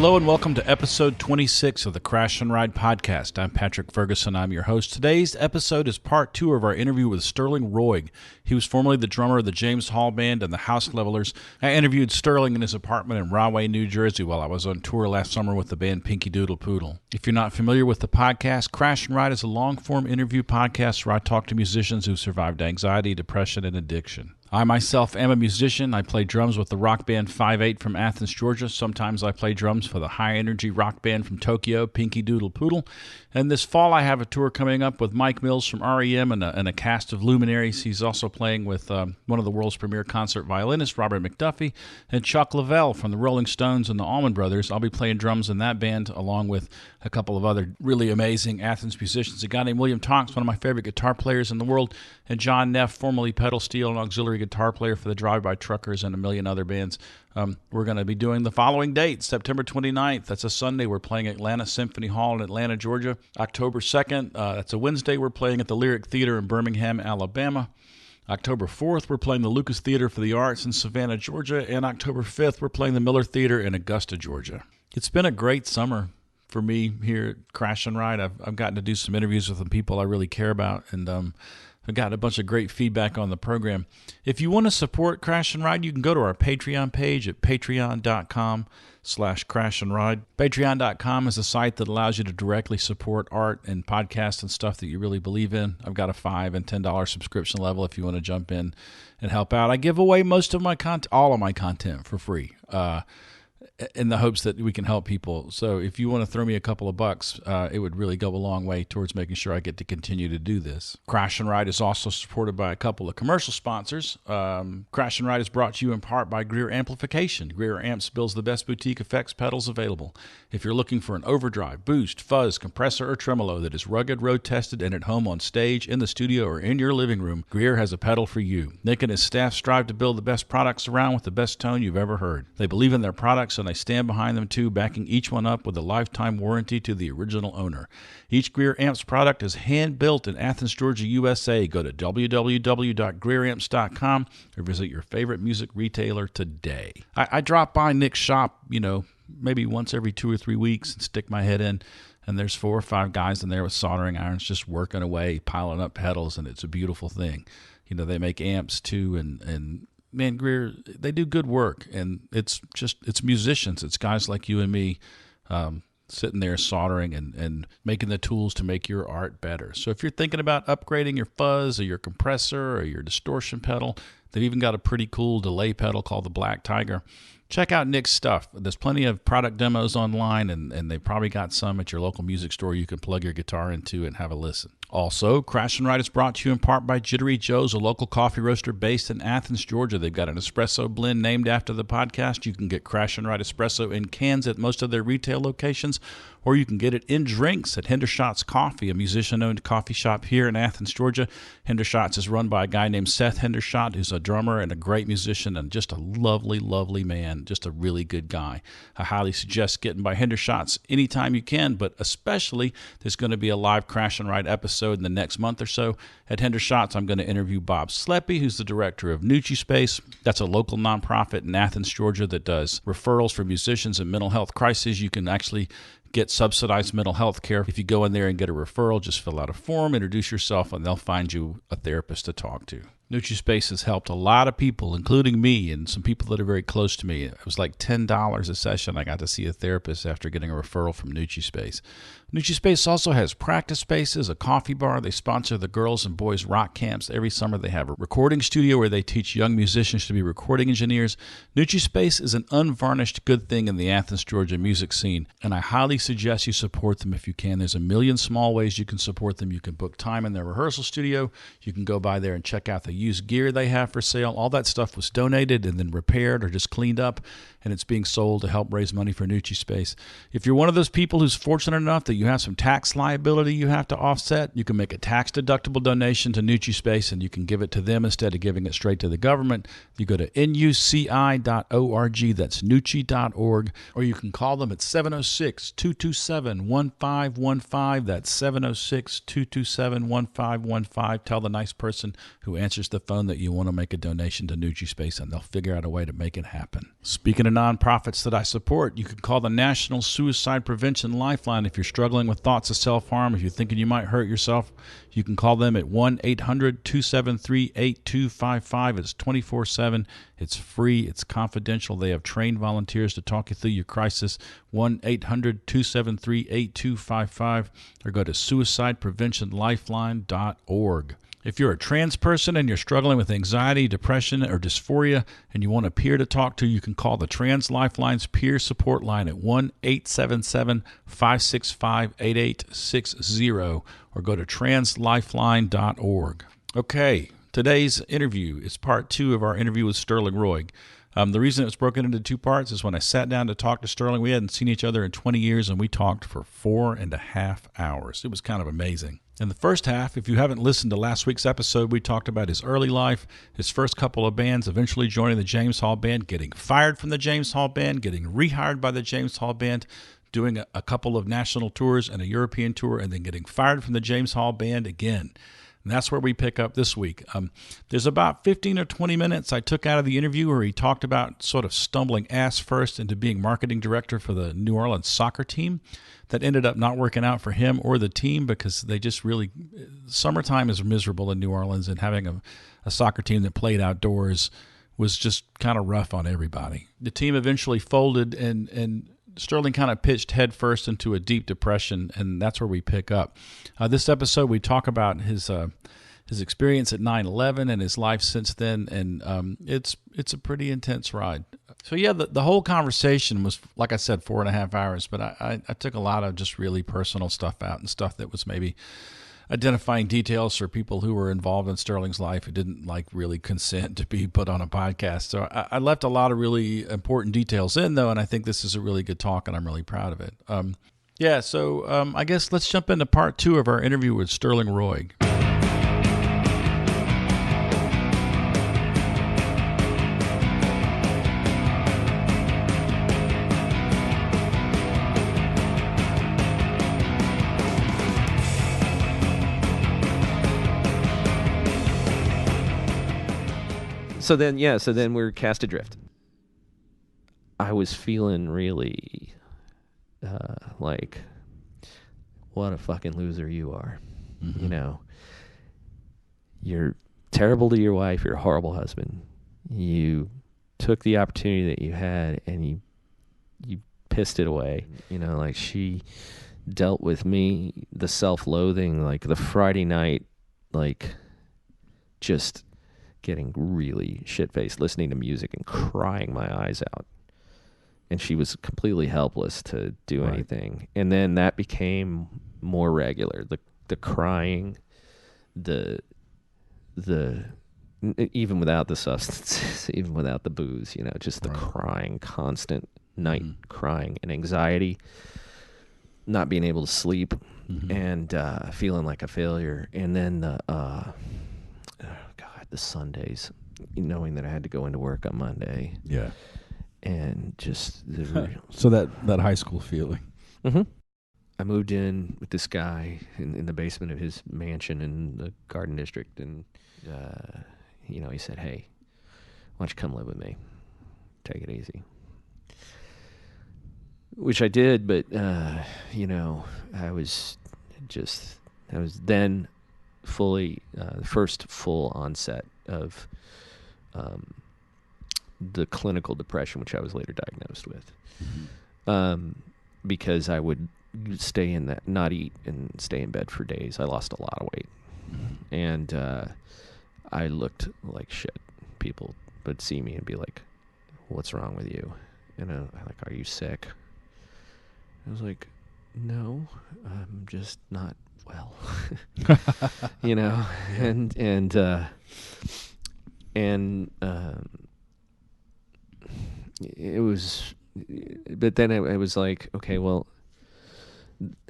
Hello and welcome to episode 26 of the Crash and Ride podcast. I'm Patrick Ferguson. I'm your host. Today's episode is part 2 of our interview with Sterling Roig. He was formerly the drummer of the James Hall Band and the House Levelers. I interviewed Sterling in his apartment in Rahway, New Jersey while I was on tour last summer with the band Pinky Doodle Poodle. If you're not familiar with the podcast, Crash and Ride is a long-form interview podcast where I talk to musicians who survived anxiety, depression, and addiction. I myself am a musician. I play drums with the rock band 5/8 from Athens, Georgia. Sometimes I play drums for the high-energy rock band from Tokyo, Pinky Doodle Poodle. And this fall I have a tour coming up with Mike Mills from REM and a cast of luminaries. He's also playing with one of the world's premier concert violinists, Robert McDuffie, and Chuck Leavell from the Rolling Stones and the Allman Brothers. I'll be playing drums in that band along with a couple of other really amazing Athens musicians. A guy named William Tonks, one of my favorite guitar players in the world, and John Neff, formerly pedal steel and auxiliary guitar player for the Drive-By Truckers and a million other bands. We're going to be doing the following dates. September 29th, that's a Sunday, we're playing at Atlanta Symphony Hall in Atlanta, Georgia. October 2nd, that's a Wednesday, we're playing at the Lyric Theater in Birmingham, Alabama. October 4th, we're playing the Lucas Theater for the Arts in Savannah, Georgia. And October 5th, we're playing the Miller Theater in Augusta, Georgia. It's been a great summer for me here at Crash and Ride. I've gotten to do some interviews with some people I really care about, and I've got a bunch of great feedback on the program. If you want to support Crash and Ride, you can go to our Patreon page at patreon.com/Crash and Ride. Patreon.com is a site that allows you to directly support art and podcasts and stuff that you really believe in. I've got a $5 and $10 subscription level if you want to jump in and help out. I give away most of my content, all of my content for free, in the hopes that we can help people. So if you want to throw me a couple of bucks, it would really go a long way towards making sure I get to continue to do this. Crash and Ride is also supported by a couple of commercial sponsors. Crash and Ride is brought to you in part by Greer Amplification. Greer Amps builds the best boutique effects pedals available. If you're looking for an overdrive, boost, fuzz, compressor, or tremolo that is rugged, road-tested, and at home on stage, in the studio, or in your living room, Greer has a pedal for you. Nick and his staff strive to build the best products around with the best tone you've ever heard. They believe in their products and they stand behind them too, backing each one up with a lifetime warranty to the original owner. Each Greer Amps product is hand-built in Athens, Georgia, USA. Go to www.greeramps.com or visit your favorite music retailer today. I drop by Nick's shop, maybe once every 2 or 3 weeks and stick my head in, and there's 4 or 5 guys in there with soldering irons just working away, piling up pedals, and it's a beautiful thing. They make amps too, and man, Greer, they do good work, and it's musicians. It's guys like you and me sitting there soldering and making the tools to make your art better. So if you're thinking about upgrading your fuzz or your compressor or your distortion pedal, they've even got a pretty cool delay pedal called the Black Tiger. Check out Nick's stuff. There's plenty of product demos online, and they've probably got some at your local music store you can plug your guitar into and have a listen. Also, Crash and Ride is brought to you in part by Jittery Joe's, a local coffee roaster based in Athens, Georgia. They've got an espresso blend named after the podcast. You can get Crash and Ride espresso in cans at most of their retail locations, or you can get it in drinks at Hendershot's Coffee, a musician-owned coffee shop here in Athens, Georgia. Hendershot's is run by a guy named Seth Hendershot, who's a drummer and a great musician and just a lovely, lovely man, just a really good guy. I highly suggest getting by Hendershot's anytime you can, but especially there's going to be a live Crash and Ride episode in the next month or so. At Hendershot's, I'm going to interview Bob Sleppy, who's the director of Nucci Space. That's a local nonprofit in Athens, Georgia that does referrals for musicians in mental health crises. You can actually get subsidized mental health care. If you go in there and get a referral, just fill out a form, introduce yourself, and they'll find you a therapist to talk to. Nucci Space has helped a lot of people, including me and some people that are very close to me. It was like $10 a session. I got to see a therapist after getting a referral from Nucci Space. Nucci Space also has practice spaces, a coffee bar. They sponsor the girls and boys rock camps. Every summer they have a recording studio where they teach young musicians to be recording engineers. Nucci Space is an unvarnished good thing in the Athens, Georgia music scene, and I highly suggest you support them if you can. There's a million small ways you can support them. You can book time in their rehearsal studio. You can go by there and check out the used gear they have for sale. All that stuff was donated and then repaired or just cleaned up, and it's being sold to help raise money for Nucci Space. If you're one of those people who's fortunate enough that you have some tax liability you have to offset, you can make a tax-deductible donation to Nucci Space, and you can give it to them instead of giving it straight to the government. You go to nuci.org, that's nucci.org, or you can call them at 706-2 706-227-1515. That's 706-227-1515. Tell the nice person who answers the phone that you want to make a donation to Nuji Space, and they'll figure out a way to make it happen. Speaking of nonprofits that I support, you can call the National Suicide Prevention Lifeline if you're struggling with thoughts of self-harm. If you're thinking you might hurt yourself, you can call them at 1-800-273-8255. It's 24/7. It's free. It's confidential. They have trained volunteers to talk you through your crisis. 1-800-273-8255, or go to suicidepreventionlifeline.org. If you're a trans person and you're struggling with anxiety, depression, or dysphoria, and you want a peer to talk to, you can call the Trans Lifeline's peer support line at 1-877-565-8860, or go to translifeline.org. Okay, today's interview is part 2 of our interview with Sterling Roig. The reason it was broken into 2 parts is when I sat down to talk to Sterling, we hadn't seen each other in 20 years, and we talked for 4.5 hours. It was kind of amazing. In the first half, if you haven't listened to last week's episode, we talked about his early life, his first couple of bands, eventually joining the James Hall Band, getting fired from the James Hall Band, getting rehired by the James Hall Band, doing a couple of national tours and a European tour, and then getting fired from the James Hall Band again. And that's where we pick up this week. There's about 15 or 20 minutes I took out of the interview where he talked about sort of stumbling ass first into being marketing director for the New Orleans soccer team. That ended up not working out for him or the team because they just really, summertime is miserable in New Orleans, and having a soccer team that played outdoors was just kind of rough on everybody. The team eventually folded, and Sterling kind of pitched headfirst into a deep depression, and that's where we pick up. This episode, we talk about his experience at 9/11 and his life since then, and it's a pretty intense ride. So yeah, the whole conversation was, like I said, 4.5 hours, but I took a lot of just really personal stuff out, and stuff that was maybe identifying details for people who were involved in Sterling's life who didn't really consent to be put on a podcast. So I left a lot of really important details in, though, and I think this is a really good talk, and I'm really proud of it. So I guess let's jump into part 2 of our interview with Sterling Roig. So then we're cast adrift. I was feeling really like, what a fucking loser you are. Mm-hmm. You know, you're terrible to your wife. You're a horrible husband. You took the opportunity that you had and you pissed it away. You know, like, she dealt with me, the self-loathing, like the Friday night, like, just getting really shit-faced, listening to music and crying my eyes out. And she was completely helpless to do anything. And then that became more regular. The crying, the even without the substances, even without the booze, you know, just the crying, constant night crying, and anxiety, not being able to sleep, and feeling like a failure. And then the Sundays, knowing that I had to go into work on Monday. Yeah. And just so that high school feeling. Mm-hmm. I moved in with this guy in the basement of his mansion in the Garden District, and he said, "Hey, why don't you come live with me? Take it easy." Which I did, but I was then fully the first full onset of the clinical depression, which I was later diagnosed with, because I would stay in that, not eat, and stay in bed for days. I lost a lot of weight, and I looked like shit. People would see me and be like, "What's wrong with you?" And I'm like, "Are you sick?" I was like, "No, I'm just not well." You know, and it was, but then I was like, okay, well,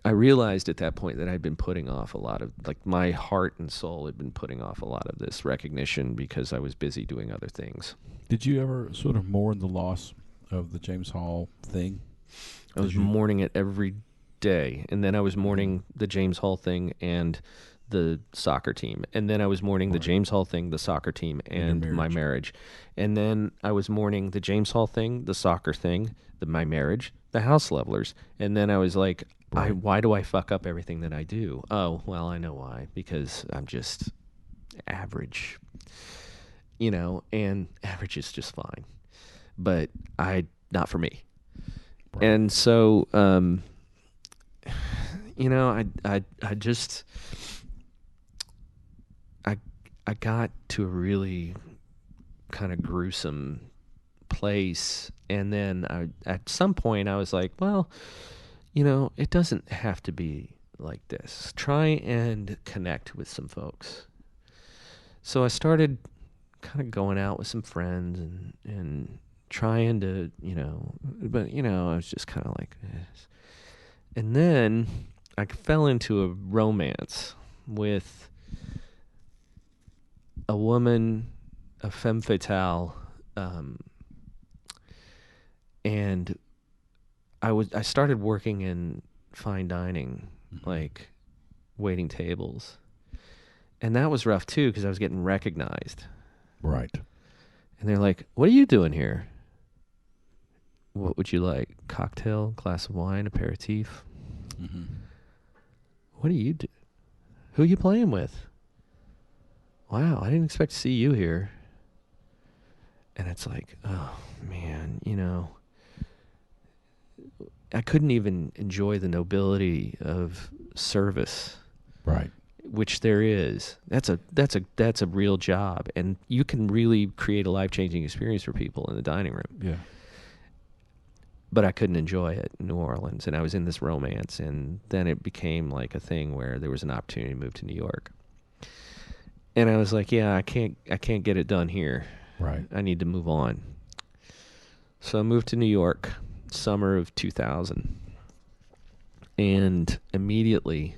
I realized at that point that I'd been putting off a lot of, like, my heart and soul had been putting off a lot of this recognition because I was busy doing other things. Did you ever sort of mourn the loss of the James Hall thing? I was mourning it every day, and then I was mourning the James Hall thing and the soccer team, and then I was mourning the James Hall thing, the soccer team, and my marriage, and then I was mourning the James Hall thing, the soccer thing, my marriage, the house levelers, and then I was like, why do I fuck up everything that I do? Oh, well, I know why, because I'm just average, and average is just fine, but not for me. Right. And so, I got to a really kind of gruesome place, and then at some point I was like, well, it doesn't have to be like this. Try and connect with some folks. So I started kind of going out with some friends and trying to, but I was just kind of like this. And then I fell into a romance with a woman, a femme fatale, and I started working in fine dining, like waiting tables, and that was rough too because I was getting recognized. Right. And they're like, "What are you doing here? What would you like? Cocktail, glass of wine, aperitif? Mm-hmm. What do you do? Who are you playing with? Wow, I didn't expect to see you here." And it's like, oh man, I couldn't even enjoy the nobility of service. Right. Which there is. That's a real job, and you can really create a life-changing experience for people in the dining room. Yeah. But I couldn't enjoy it in New Orleans, and I was in this romance, and then it became like a thing where there was an opportunity to move to New York. And I was like, yeah, I can't get it done here. Right. I need to move on. So I moved to New York, summer of 2000. And immediately,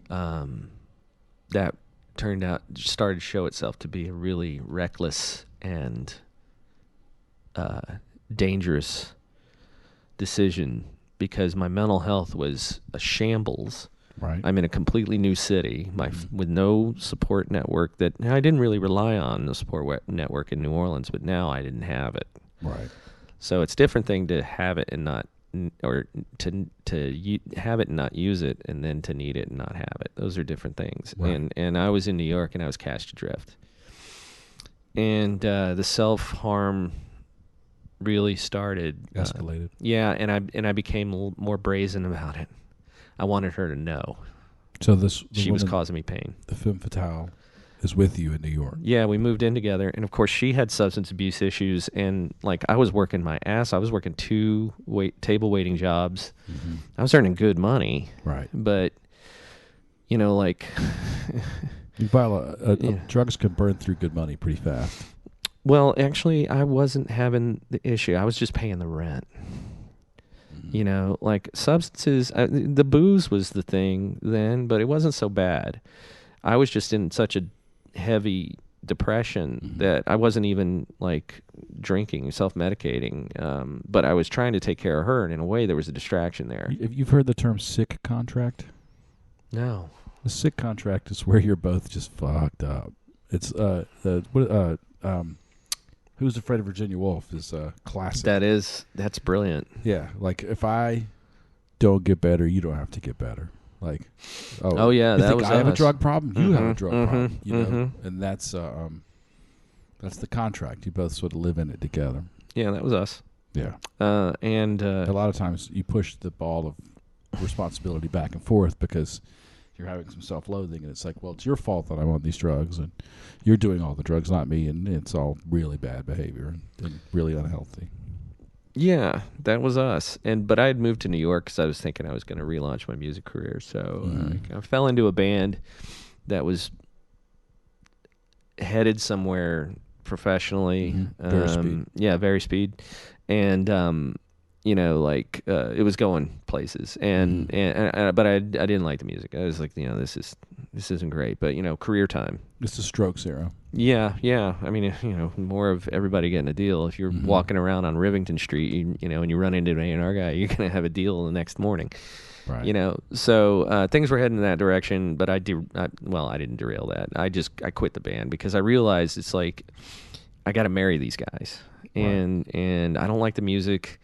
that started to show itself to be a really reckless and dangerous decision, because my mental health was a shambles. Right. I'm in a completely new city, with no support network that I didn't really rely on, the support network in New Orleans, but now I didn't have it. Right. So it's a different thing to have it and not, or to have it and not use it, and then to need it and not have it. Those are different things. Right. And I was in New York, and I was cast adrift. And the self-harm really started. Escalated. And I became a little more brazen about it. I wanted her to know. So she was causing me pain. The femme fatale is with you in New York. Yeah, we moved in together, and of course she had substance abuse issues, and like I was working my ass. I was working 2 table waiting jobs. Mm-hmm. I was earning good money. Right. But like you buy drugs can burn through good money pretty fast. Well, actually, I wasn't having the issue. I was just paying the rent. Like substances, the booze was the thing then, but it wasn't so bad. I was just in such a heavy depression that I wasn't even like drinking, self-medicating, but I was trying to take care of her, and in a way there was a distraction there. You've heard the term sick contract? No. The sick contract is where you're both just fucked up. It's Who's Afraid of Virginia Woolf is a classic. That's brilliant. Yeah, like if I don't get better, you don't have to get better. Like, oh yeah, that was I have a drug problem. You have a drug problem. And that's the contract. You both sort of live in it together. Yeah, that was us. Yeah, and a lot of times you push the ball of responsibility back and forth because you're having some self-loathing, and it's like, well, it's your fault that I'm on these drugs, and you're doing all the drugs, not me, and it's all really bad behavior and really unhealthy. Yeah, that was us. But I had moved to New York because I was thinking I was going to relaunch my music career. So I fell into a band that was headed somewhere professionally. Varispeed. Yeah, Varispeed. And like it was going places, and but I didn't like the music. I was like, this isn't great. But career time. It's the Strokes era. Yeah. I mean, more of everybody getting a deal. If you're walking around on Rivington Street, and you run into an A&R guy, you're gonna have a deal the next morning. Right. So things were heading in that direction, but I didn't derail that. I quit the band because I realized it's like I got to marry these guys, and I don't like the music.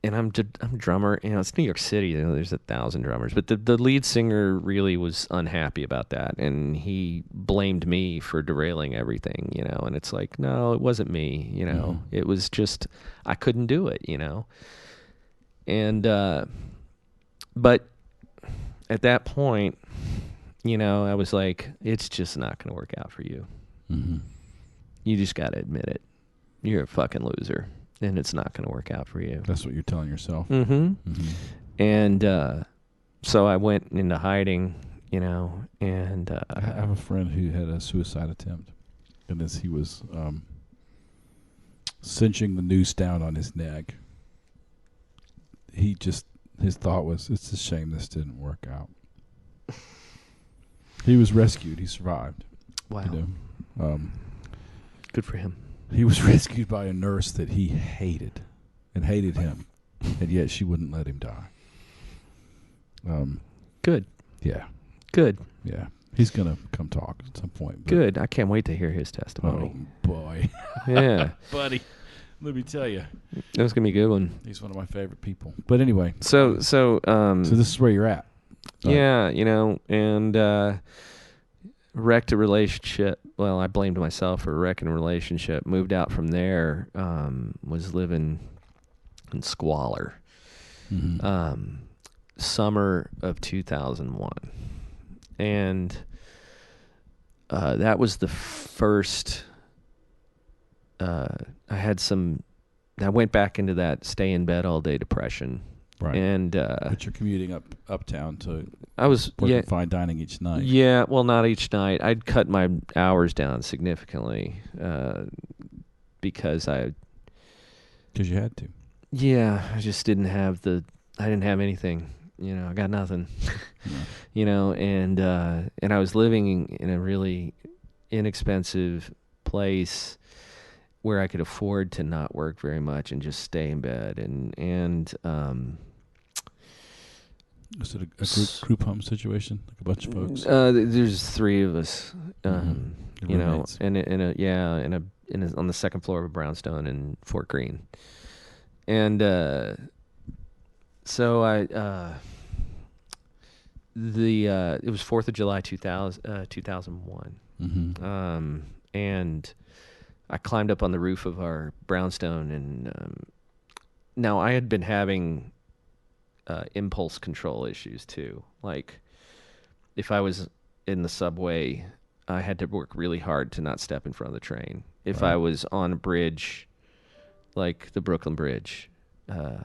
And I'm a drummer. It's New York City. There's 1,000 drummers, but the lead singer really was unhappy about that, and he blamed me for derailing everything. And it's like, no, it wasn't me. It was just I couldn't do it. And but at that point, I was like, it's just not going to work out for you. Mm-hmm. You just got to admit it. You're a fucking loser. And it's not going to work out for you. That's what you're telling yourself. Mm-hmm. And so I went into hiding, and I have a friend who had a suicide attempt. And as he was cinching the noose down on his neck, his thought was, it's a shame this didn't work out. He was rescued. He survived. Wow. Good for him. He was rescued by a nurse that he hated and hated him, and yet she wouldn't let him die. Good. Yeah. Good. Yeah. He's going to come talk at some point. Good. I can't wait to hear his testimony. Oh, boy. Yeah. Buddy, let me tell you. That was going to be a good one. He's one of my favorite people. But anyway. So this is where you're at. Yeah, and wrecked a relationship. Well, I blamed myself for wrecking a relationship. Moved out from there. Was living in squalor. Mm-hmm. Summer of 2001, and that was the first. I went back into that stay in bed all day depression. Right. And but you're commuting uptown to work fine dining each night. Yeah, well, not each night. I'd cut my hours down significantly because you had to. Yeah, I just didn't have I didn't have anything. I got nothing. Yeah. And I was living in a really inexpensive place where I could afford to not work very much and just stay in bed and Was it a group home situation, like a bunch of folks? There's 3 of us, on the second floor of a brownstone in Fort Greene, and so it was 4th of July 2001, Mm-hmm. and I climbed up on the roof of our brownstone, and now I had been having impulse control issues too. Like if I was in the subway, I had to work really hard to not step in front of the train. If I was on a bridge, like the Brooklyn Bridge, I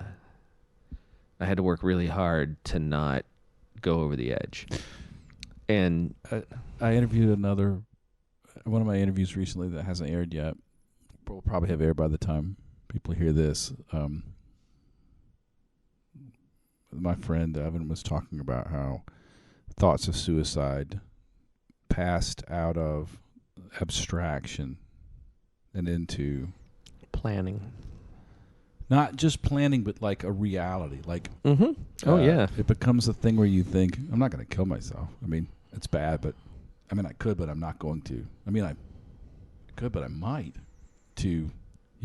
had to work really hard to not go over the edge. And I interviewed one of my interviews recently that hasn't aired yet. Will probably have aired by the time people hear this. My friend Evan was talking about how thoughts of suicide passed out of abstraction and into planning. Not just planning, but like a reality. Like, oh yeah, it becomes a thing where you think, I'm not going to kill myself. I mean, it's bad, but I could, but I'm not going to. I could, but I might. You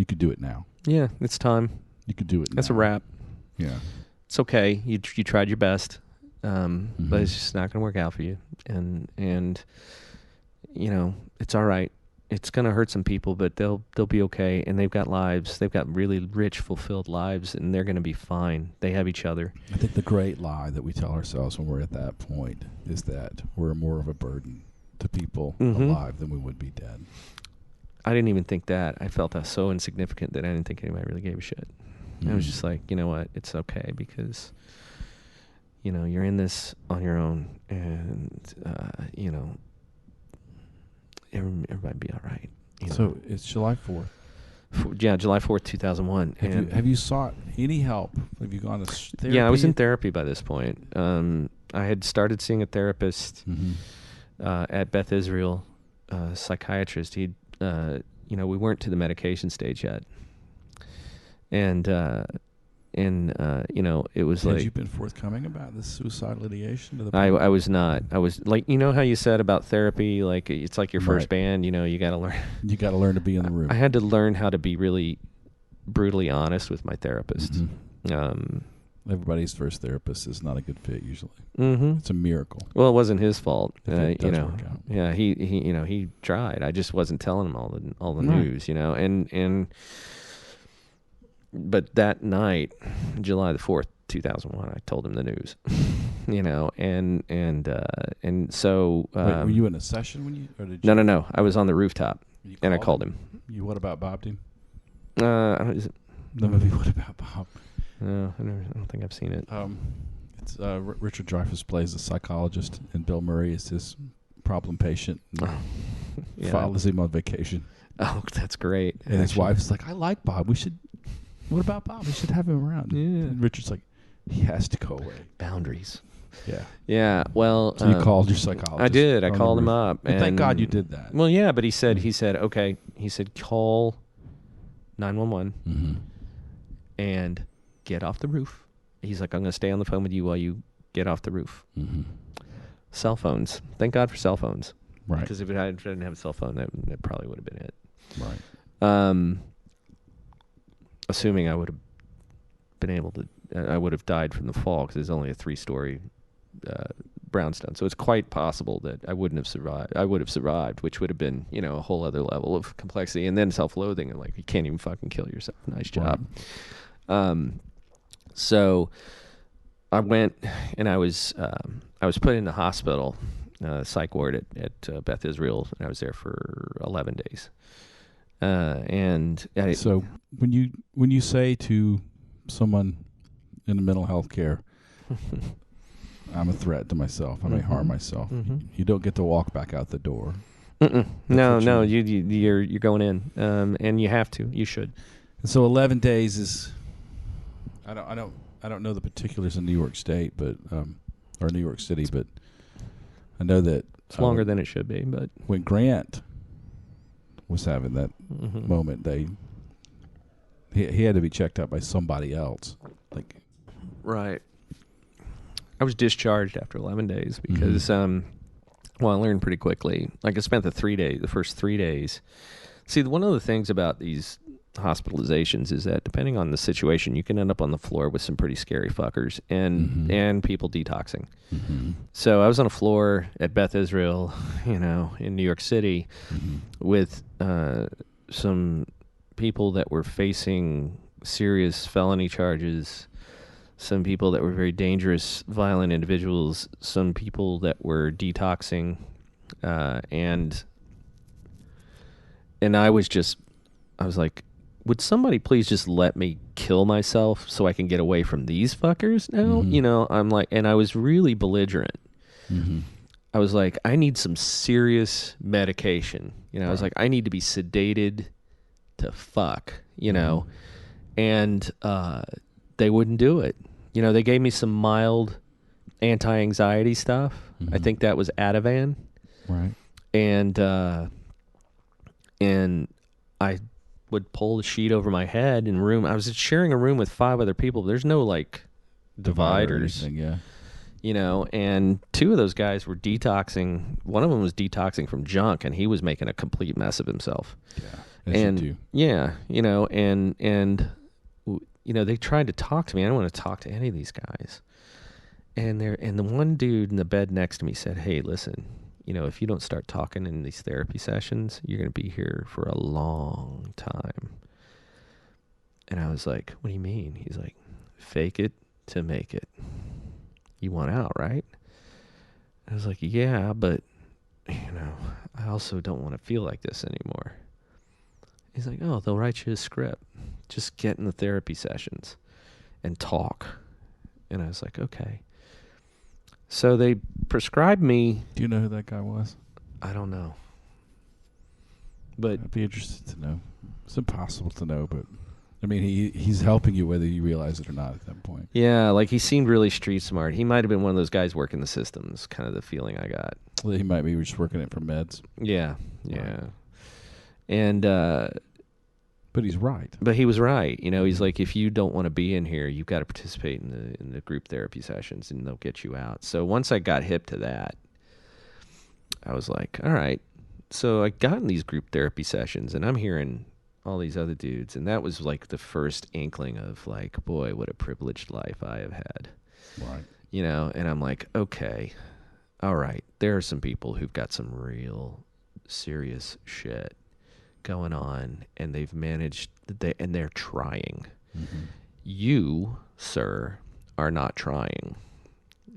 could do it now. Yeah, it's time. You could do it now. That's a wrap. Yeah. It's okay. You tried your best, but it's just not going to work out for you. And it's all right. It's going to hurt some people, but they'll be okay. And they've got lives. They've got really rich, fulfilled lives, and they're going to be fine. They have each other. I think the great lie that we tell ourselves when we're at that point is that we're more of a burden to people alive than we would be dead. I didn't even think that. I felt so insignificant that I didn't think anybody really gave a shit. I was just like, you know what? It's okay because, you're in this on your own, and everybody be all right. So it's July 4th. July 4th, 2001. Have you sought any help? Have you gone to therapy? Yeah, I was in therapy by this point. I had started seeing a therapist at Beth Israel, psychiatrist. He'd, we weren't to the medication stage yet. And it was Had like... you been forthcoming about this suicide litigation to the I point? was not. I was like, how you said about therapy, like it's like your first band, you got to learn. You got to learn to be in the room. I had to learn how to be really brutally honest with my therapist. Everybody's first therapist is not a good fit usually. It's a miracle. Well, it wasn't his fault. It does work out. Yeah, he tried. I just wasn't telling him all the news, but that night, July the 4th, 2001, I told him the news, and so. Wait, were you in a session when you? Or did you no. I was on the rooftop, and I called him. You what about Bob team? The movie What About Bob? No, I don't think I've seen it. It's Richard Dreyfuss plays a psychologist, and Bill Murray is his problem patient. Follows him on vacation. Oh, that's great. And his wife's like, I like Bob. What about Bob? We should have him around. Yeah. And Richard's like, he has to go away. Boundaries. Yeah. Yeah. Well, so you called your psychologist. I did. I called him up. And thank God you did that. Well, yeah, but he said, okay. He said, call 911 and get off the roof. He's like, I'm going to stay on the phone with you while you get off the roof. Cell phones. Thank God for cell phones. Right. Because if I didn't have a cell phone, that probably would have been it. Right. Assuming I would have been able to, I would have died from the fall because it's only a 3-story brownstone. So it's quite possible that I wouldn't have survived. I would have survived, which would have been, a whole other level of complexity. And then self-loathing and like, you can't even fucking kill yourself. Nice job. Right. So I went and I was put in the hospital, psych ward at Beth Israel, and I was there for 11 days. So when you say to someone in the mental health care, I'm a threat to myself, I may harm myself, you don't get to walk back out the door. No, you're going in, and you have to. You should. And so 11 days is, I don't know the particulars in New York State, but or New York City, but I know that it's longer than it should be. But when Grant was having that moment, he had to be checked out by somebody else. Right. I was discharged after 11 days because, I learned pretty quickly. Like I spent the first 3 days. See, one of the things about these hospitalizations is that depending on the situation, you can end up on the floor with some pretty scary fuckers and people detoxing. So I was on a floor at Beth Israel, in New York City with some people that were facing serious felony charges, some people that were very dangerous, violent individuals, some people that were detoxing, and I was like, would somebody please just let me kill myself so I can get away from these fuckers now? I'm like, and I was really belligerent. I was like, I need some serious medication. I was like, I need to be sedated to fuck, and they wouldn't do it. They gave me some mild anti-anxiety stuff. I think that was Ativan. Right. And I would pull the sheet over my head in room. I was sharing a room with 5 other people. There's no dividers. Anything, yeah. And 2 of those guys were detoxing. One of them was detoxing from junk, and he was making a complete mess of himself. Yeah. As you do. Yeah, they tried to talk to me. I don't want to talk to any of these guys. And the one dude in the bed next to me said, "Hey, listen, if you don't start talking in these therapy sessions, you're going to be here for a long time." And I was like, "What do you mean?" He's like, "Fake it to make it. You want out, right?" I was like, "Yeah, but, I also don't want to feel like this anymore." He's like, "Oh, they'll write you a script. Just get in the therapy sessions and talk." And I was like, "Okay." So they prescribed me. Do you know who that guy was? I don't know. But I'd be interested to know. It's impossible to know, but I mean, he's helping you whether you realize it or not at that point. yeah, like he seemed really street smart. He might have been one of those guys working the systems, kind of the feeling I got. Well, he might be just working it for meds. Yeah. And but he's right. But he was right. You know, he's like, if you don't want to be in here, you've got to participate in the group therapy sessions, and they'll get you out. So once I got hip to that, I was like, all right. So I got in these group therapy sessions, and I'm hearing all these other dudes, and that was like the first inkling of like, boy, what a privileged life I have had. Right. You know, and I'm like, okay, all right, there are some people who've got some real serious shit going on, and they've managed, and they're trying. Mm-hmm. You, sir, are not trying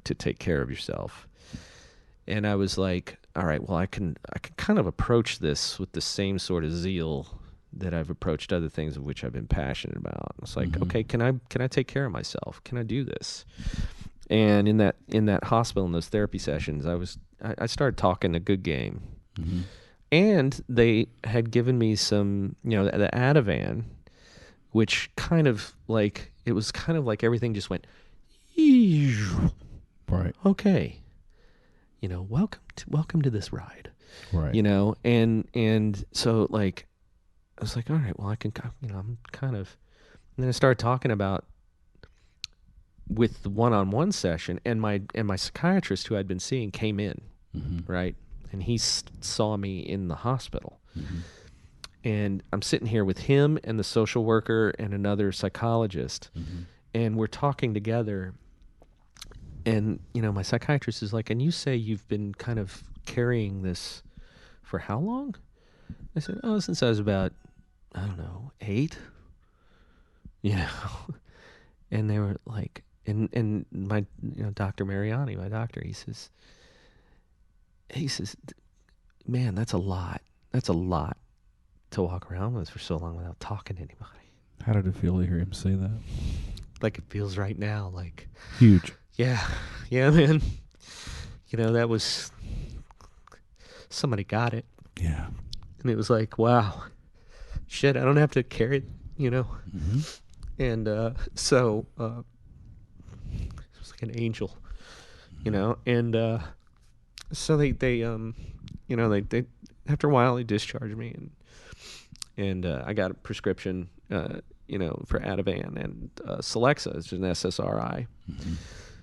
to take care of yourself. And I was like, all right, well, I can kind of approach this with the same sort of zeal that I've approached other things of which I've been passionate about. It's like, okay, can I take care of myself? Can I do this? And in that hospital, in those therapy sessions, I started talking a good game. Mm-hmm. And they had given me some, you know, the Ativan, which kind of like, it was kind of like everything just went, right. Okay, you know, welcome to this ride, right? You know, and so like, I was like, all right, well, I can, you know, I'm kind of, and then I started talking about with the one-on-one session, and my psychiatrist who I'd been seeing came in, right, and he saw me in the hospital, and I'm sitting here with him and the social worker and another psychologist, and we're talking together. And, you know, my psychiatrist is like, and you say you've been kind of carrying this for how long? I said, oh, since I was about, I don't know, 8, you know. And they were like, and my, you know, Dr. Mariani, my doctor, he says, man, that's a lot. That's a lot to walk around with for so long without talking to anybody. How did it feel to hear him say that? Like it feels right now, like huge. Yeah, man. You know, that was, somebody got it. Yeah. And it was like, wow, shit, I don't have to carry it, you know. And so it was like an angel, you know. And so they you know, they after a while they discharged me, and I got a prescription, you know, for Ativan and Celexa, it's just an SSRI.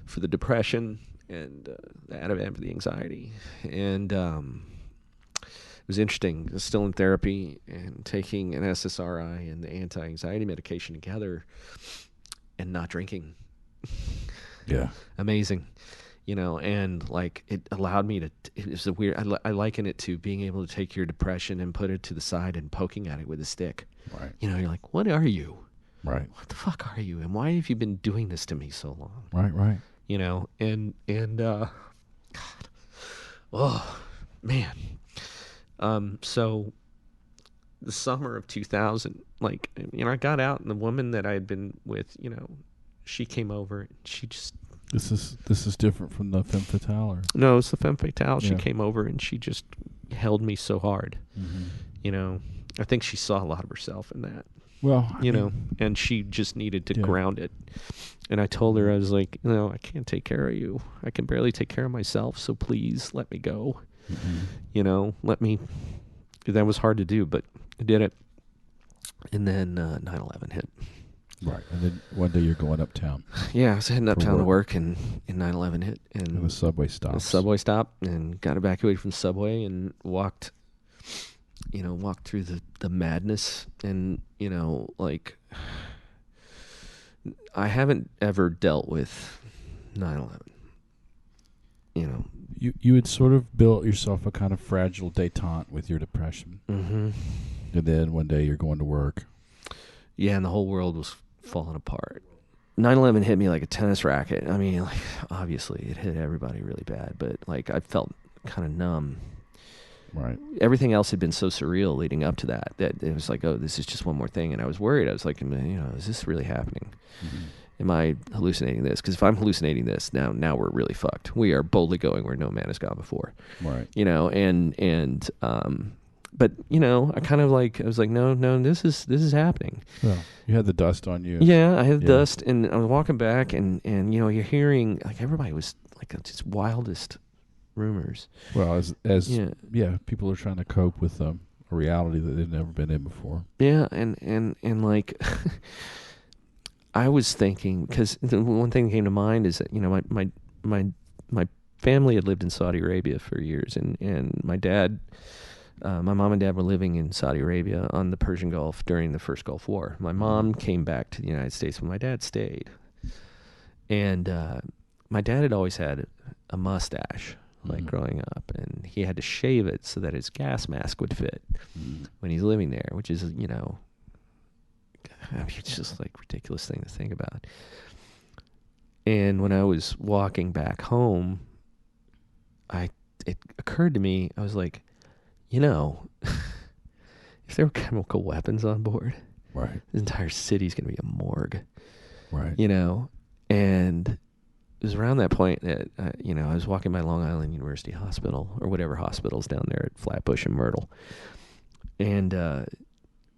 For the depression, and the Ativan for the anxiety. And it was interesting. I was still in therapy and taking an SSRI and the anti-anxiety medication together and not drinking. Yeah. Amazing. You know, and like it allowed me to, it was a weird, I liken it to being able to take your depression and put it to the side and poking at it with a stick. Right. You know, you're like, what are you? Right. What the fuck are you? And why have you been doing this to me so long? Right. You know, and God, oh man. So the summer of 2000, like, you know, I got out, and the woman that I had been with, you know, she came over, and she just, this is different from the femme fatale, or? No, it's the femme fatale. Yeah. She came over and she just held me so hard. You know, I think she saw a lot of herself in that. Well, you know, and she just needed to ground it. And I told her, I was like, you know, I can't take care of you. I can barely take care of myself, so please let me go. You know, let me. That was hard to do, but I did it. And then 9/11 hit. Right, and then one day you're going uptown. Yeah, I was heading uptown to work, and 9/11 hit. And the subway stopped. The subway stopped, and got evacuated from the subway, and walked through the madness. And, you know, like, I haven't ever dealt with 9/11. You know, you had sort of built yourself a kind of fragile detente with your depression. And then one day you're going to work. Yeah, and the whole world was falling apart. 9/11 hit me like a tennis racket. I mean, like, obviously it hit everybody really bad, but like I felt kind of numb. Right. Everything else had been so surreal leading up to that it was like, oh, this is just one more thing. And I was worried. I was like, you know, is this really happening? Am I hallucinating this? Because if I'm hallucinating this, now we're really fucked. We are boldly going where no man has gone before. Right. You know, and but I kind of I was like, no, this is happening. Well, you had the dust on you. Yeah, I had Yeah. dust, and I was walking back, and you're hearing everybody was just wildest rumors. Well, as Yeah. people are trying to cope with a reality that they've never been in before. Yeah, and I was thinking, because the one thing that came to mind is that my family had lived in Saudi Arabia for years, and my dad, my mom and dad were living in Saudi Arabia on the Persian Gulf during the first Gulf War. My mom came back to the United States, but my dad stayed. And my dad had always had a mustache, growing up, and he had to shave it so that his gas mask would fit when he's living there, which is, it's just ridiculous thing to think about. And when I was walking back home, it occurred to me, I was like, if there were chemical weapons on board, Right. this entire city's going to be a morgue. Right. And it was around that point that, I was walking by Long Island University Hospital, or whatever hospital's down there at Flatbush and Myrtle. And a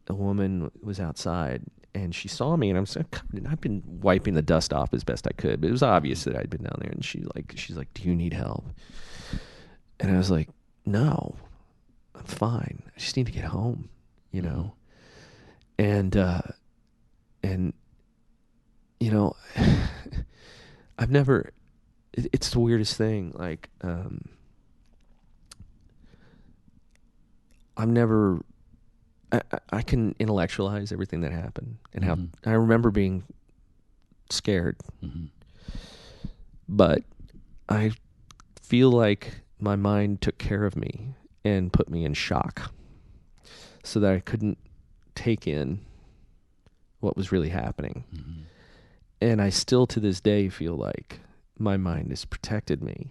woman was outside, and she saw me, and I've been wiping the dust off as best I could, but it was obvious that I'd been down there. And she's like, "Do you need help?" And I was like, "No, I'm fine. I just need to get home," And I've never. It's the weirdest thing. I've never. I can intellectualize everything that happened, and how I remember being scared, but I feel like my mind took care of me and put me in shock, so that I couldn't take in what was really happening. And I still to this day feel like my mind has protected me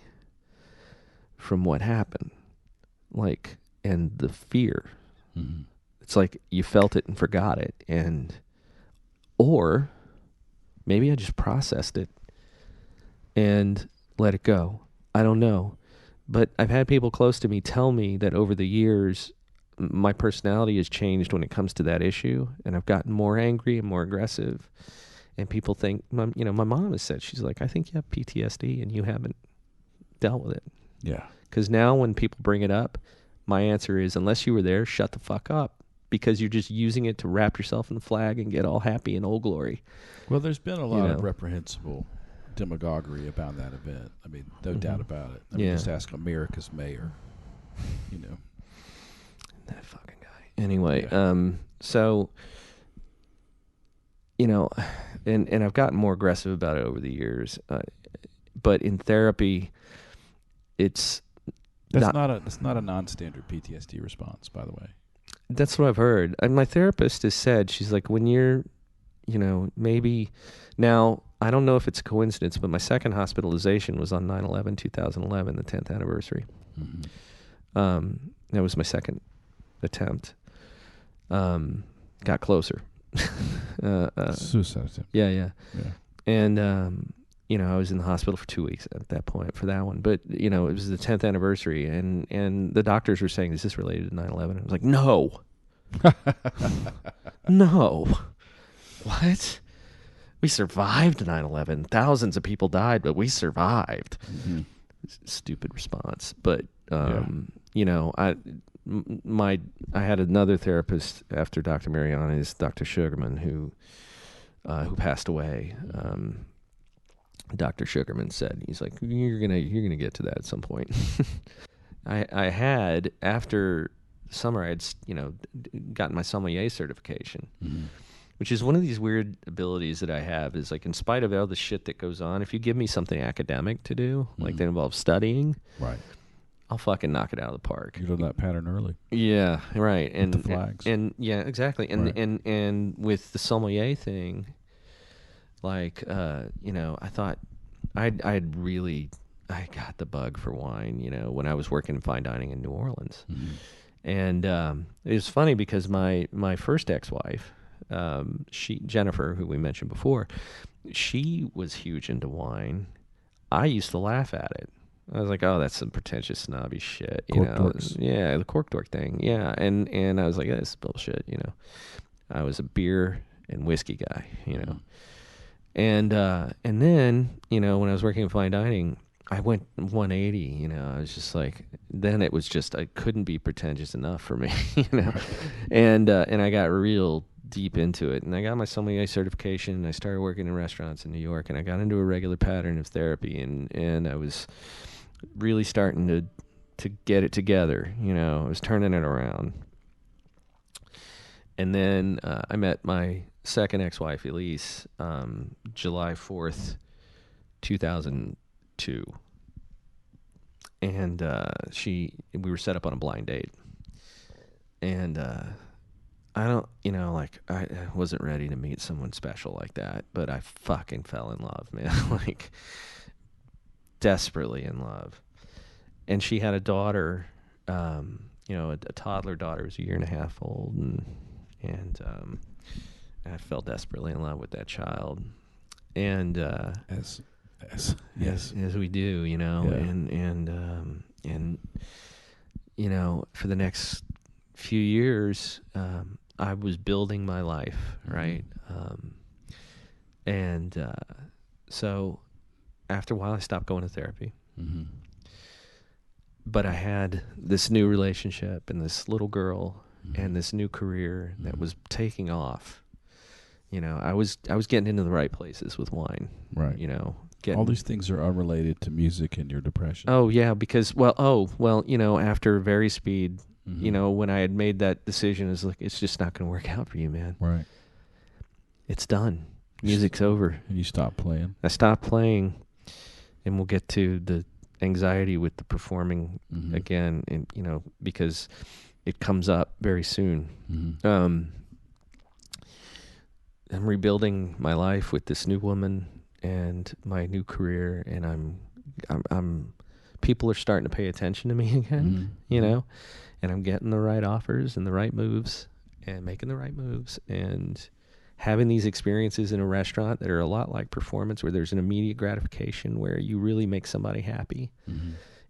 from what happened, and the fear. It's like you felt it and forgot it, or maybe I just processed it and let it go. I don't know. But I've had people close to me tell me that over the years, my personality has changed when it comes to that issue, and I've gotten more angry and more aggressive. And people think, my mom has said, she's like, "I think you have PTSD and you haven't dealt with it." Yeah. Because now when people bring it up, my answer is, unless you were there, shut the fuck up. Because you're just using it to wrap yourself in the flag and get all happy in Old Glory. Well, there's been a lot of reprehensible demagoguery about that event. I mean, no doubt about it. I mean, just ask America's mayor. That fucking guy. Anyway, so, and I've gotten more aggressive about it over the years. But in therapy, it's not a non-standard PTSD response, by the way. That's what I've heard. And my therapist has said, she's like, when you're, maybe now, I don't know if it's a coincidence, but my second hospitalization was on 9/11, 2011, the 10th anniversary. That was my second attempt. Got closer. Suicide attempt. Yeah. And, I was in the hospital for 2 weeks at that point for that one. But, it was the 10th anniversary, and the doctors were saying, "Is this related to 9/11?" I was like, "No." No. What? We survived 9/11. Thousands of people died, but we survived. Stupid response. But, I had another therapist after Dr. Mariana, is Dr. Sugarman, who passed away. Dr. Sugarman said, he's like, you're gonna get to that at some point. I had, after the summer, I had gotten my sommelier certification, which is one of these weird abilities that I have. Is in spite of all the shit that goes on, if you give me something academic to do, that involves studying, right, I'll fucking knock it out of the park. You learned that pattern early. Yeah, right. And the flags. And yeah, exactly. And right. and with the sommelier thing, I thought I got the bug for wine, when I was working in fine dining in New Orleans. And it was funny because my first ex-wife, Jennifer, who we mentioned before, she was huge into wine. I used to laugh at it. I was like, oh, that's some pretentious snobby shit, you Cork know. dorks. Yeah, the cork dork thing. Yeah, and I was like, that's bullshit, you know. I was a beer and whiskey guy, you know. And then, you know, when I was working in fine dining, I went 180, you know. I was just like, then it was just, I couldn't be pretentious enough for me, you know. And I got real deep into it, and I got my sommelier certification, and I started working in restaurants in New York, and I got into a regular pattern of therapy, and I was really starting to get it together, you know. I was turning it around. And then I met my second ex-wife, Elise, July 4th, 2002. And we were set up on a blind date. And I don't, you know, like, I wasn't ready to meet someone special like that, but I fucking fell in love, man. Like, desperately in love. And she had a daughter, you know, a toddler daughter, was a year and a half old, and I fell desperately in love with that child, and As as we do, you know, Yeah. and you know, for the next few years, I was building my life, right, and so after a while, I stopped going to therapy. Mm-hmm. But I had this new relationship and this little girl and this new career that was taking off. You know, I was getting into the right places with wine. Right. You know, All these things are unrelated to music and your depression. Oh yeah, because you know, after Varispeed, you know, when I had made that decision, it's like, it's just not going to work out for you, man. Right. It's done. Music's over. And you stopped playing. I stopped playing, and we'll get to the anxiety with the performing again, and you know, because it comes up very soon. I'm rebuilding my life with this new woman and my new career, and I'm people are starting to pay attention to me again, you know, and I'm getting the right offers and the right moves and making the right moves and having these experiences in a restaurant that are a lot like performance, where there's an immediate gratification, where you really make somebody happy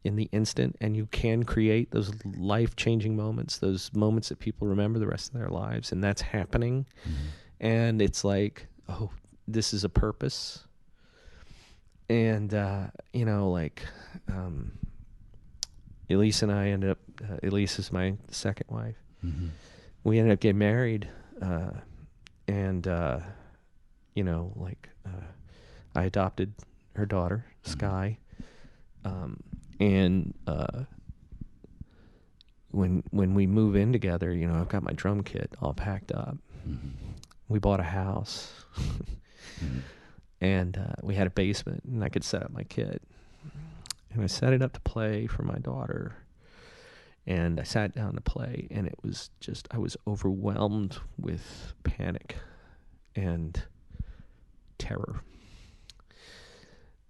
in the instant, and you can create those life-changing moments, those moments that people remember the rest of their lives, and that's happening. And it's like, oh, this is a purpose. And, you know, like, Elise and I ended up, Elise is my second wife. We ended up getting married, and, you know, like, I adopted her daughter, Sky. And when we move in together, you know, I've got my drum kit all packed up. We bought a house, and we had a basement, and I could set up my kit. And I set it up to play for my daughter, and I sat down to play, and it was just, I was overwhelmed with panic and terror.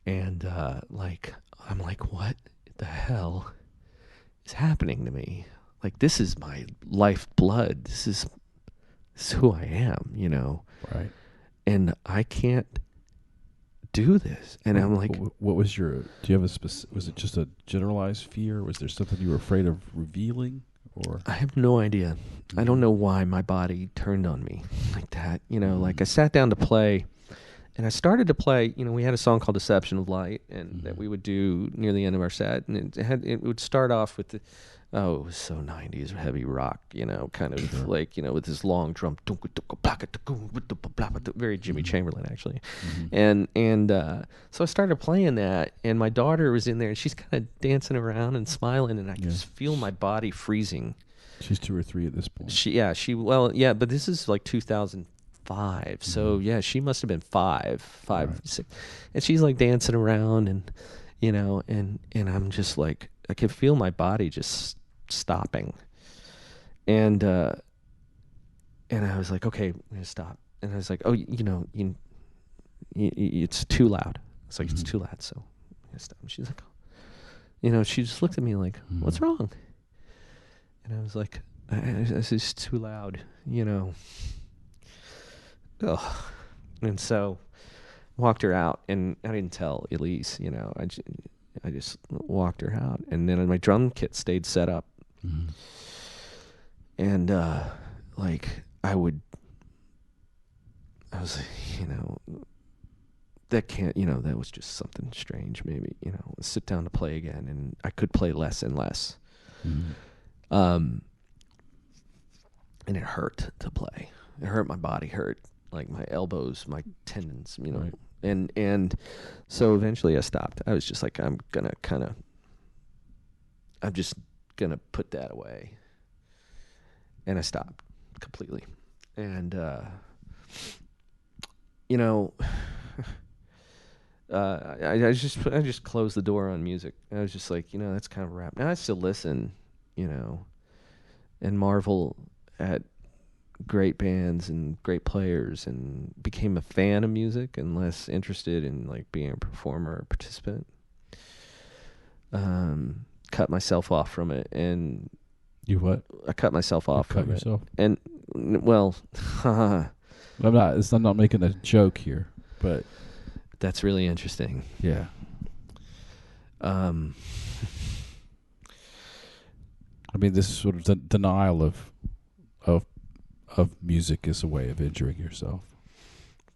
And like, I'm like, what the hell is happening to me? Like, this is my lifeblood. This is who I am, you know. Right. And I can't do this. And I'm like, what was your, do you have a specific, was it just a generalized fear? Was there something you were afraid of revealing? Or I have no idea. I don't know why my body turned on me like that. You know, like, I sat down to play, and I started to play, you know, we had a song called Deception of Light, and that we would do near the end of our set. And it would start off with it was so 90s heavy rock, you know, kind of like, you know, with this long drum, very Jimmy Chamberlain, actually. And so I started playing that, and my daughter was in there, and she's kind of dancing around and smiling, and I could just feel my body freezing. She's 2 or 3 at this point. But this is like 2005, so yeah, she must have been 5, Right. 6, and she's like dancing around, and you know, and I'm just like, I could feel my body just stopping, and I was like, okay, I'm gonna stop. And I was like, oh, you know, it's too loud. It's like, it's too loud, so I'm gonna stop. And she's like, oh. You know, she just looked at me like, what's wrong? And I was like, this is too loud, you know. Ugh. And so walked her out, and I didn't tell Elise, you know. I just walked her out, and then my drum kit stayed set up, and like I was, that can't, that was just something strange. Maybe sit down to play again, and I could play less and less, and it hurt to play. It hurt, my body hurt, like my elbows, my tendons, Right. and so eventually I stopped. I was just like, I'm just gonna put that away, and I stopped completely. And I just closed the door on music. I was just like, that's kind of a wrap. Now I still listen, and marvel at great bands and great players, and became a fan of music and less interested in like being a performer or participant. Cut myself off from it, and You what? I cut myself off cut from yourself? it. And well, I'm not making a joke here, but that's really interesting. yeah. I mean, this is sort of the denial of music is a way of injuring yourself.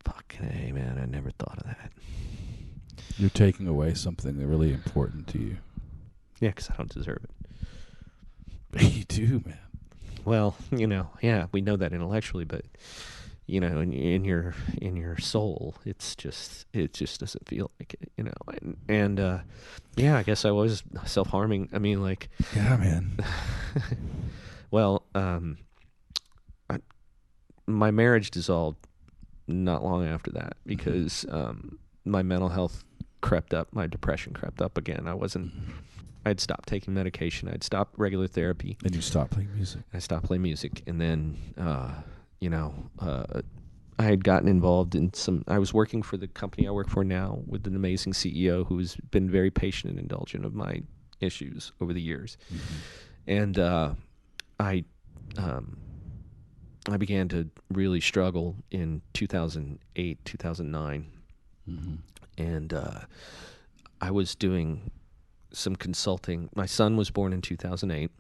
Fucking A, man, I never thought of that. You're taking away something that's really important to you. Yeah, because I don't deserve it. You do, man. Well, yeah, we know that intellectually, but in your soul, it just doesn't feel like it, and yeah, I guess I was self-harming. I mean, like, Yeah, man. well, my marriage dissolved not long after that because my mental health crept up, my depression crept up again. I'd stopped taking medication, I'd stopped regular therapy. And you stopped playing music. I stopped playing music, and then, I had gotten involved in I was working for the company I work for now with an amazing CEO who's been very patient and indulgent of my issues over the years. And I began to really struggle in 2008, 2009. And I was doing some consulting. My son was born in 2008.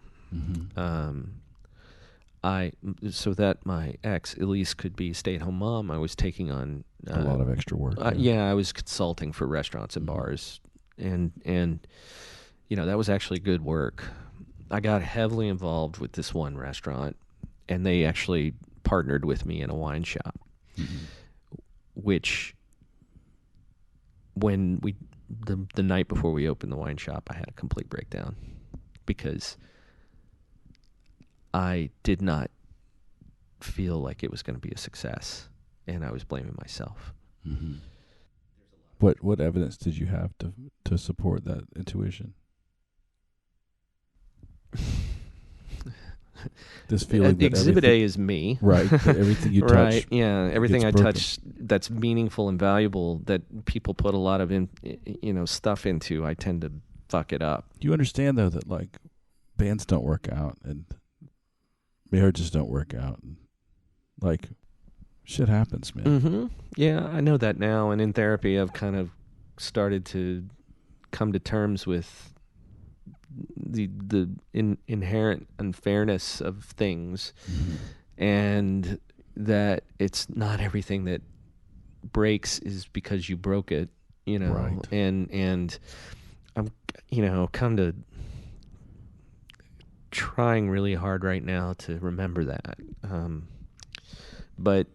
So that my ex Elise could be a stay-at-home mom, I was taking on A lot of extra work. I was consulting for restaurants and bars, and that was actually good work. I got heavily involved with this one restaurant, and they actually partnered with me in a wine shop, which when the night before we opened the wine shop, I had a complete breakdown because I did not feel like it was going to be a success, and I was blaming myself. What evidence did you have to support that intuition? This feeling that Exhibit A is me. Right. That everything you touch. Right. Yeah. Everything I broken. touch that's meaningful and valuable that people put a lot of stuff into, I tend to fuck it up. Do you understand though that like bands don't work out and marriages don't work out, and like shit happens, man. Yeah, I know that now, and in therapy I've kind of started to come to terms with the inherent unfairness of things, and that it's not everything that breaks is because you broke it, Right. and I'm come to trying really hard right now to remember that, but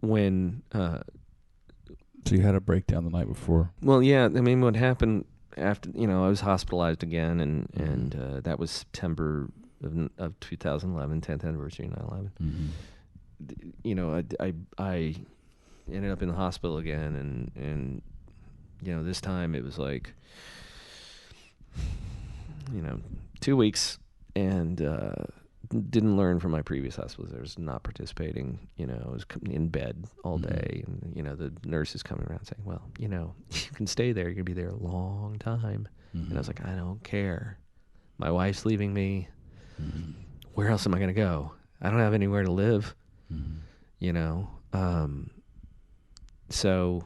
when So you had a breakdown the night before. well, yeah, I mean, what happened after, I was hospitalized again, and that was September of 2011, 10th anniversary of 9/11. I ended up in the hospital again, and this time it was like 2 weeks, and didn't learn from my previous hospitals. I was not participating. I was in bed all day, and the nurses coming around saying, "Well, you can stay there. You're gonna be there a long time." And I was like, "I don't care. My wife's leaving me. Where else am I gonna go? I don't have anywhere to live." So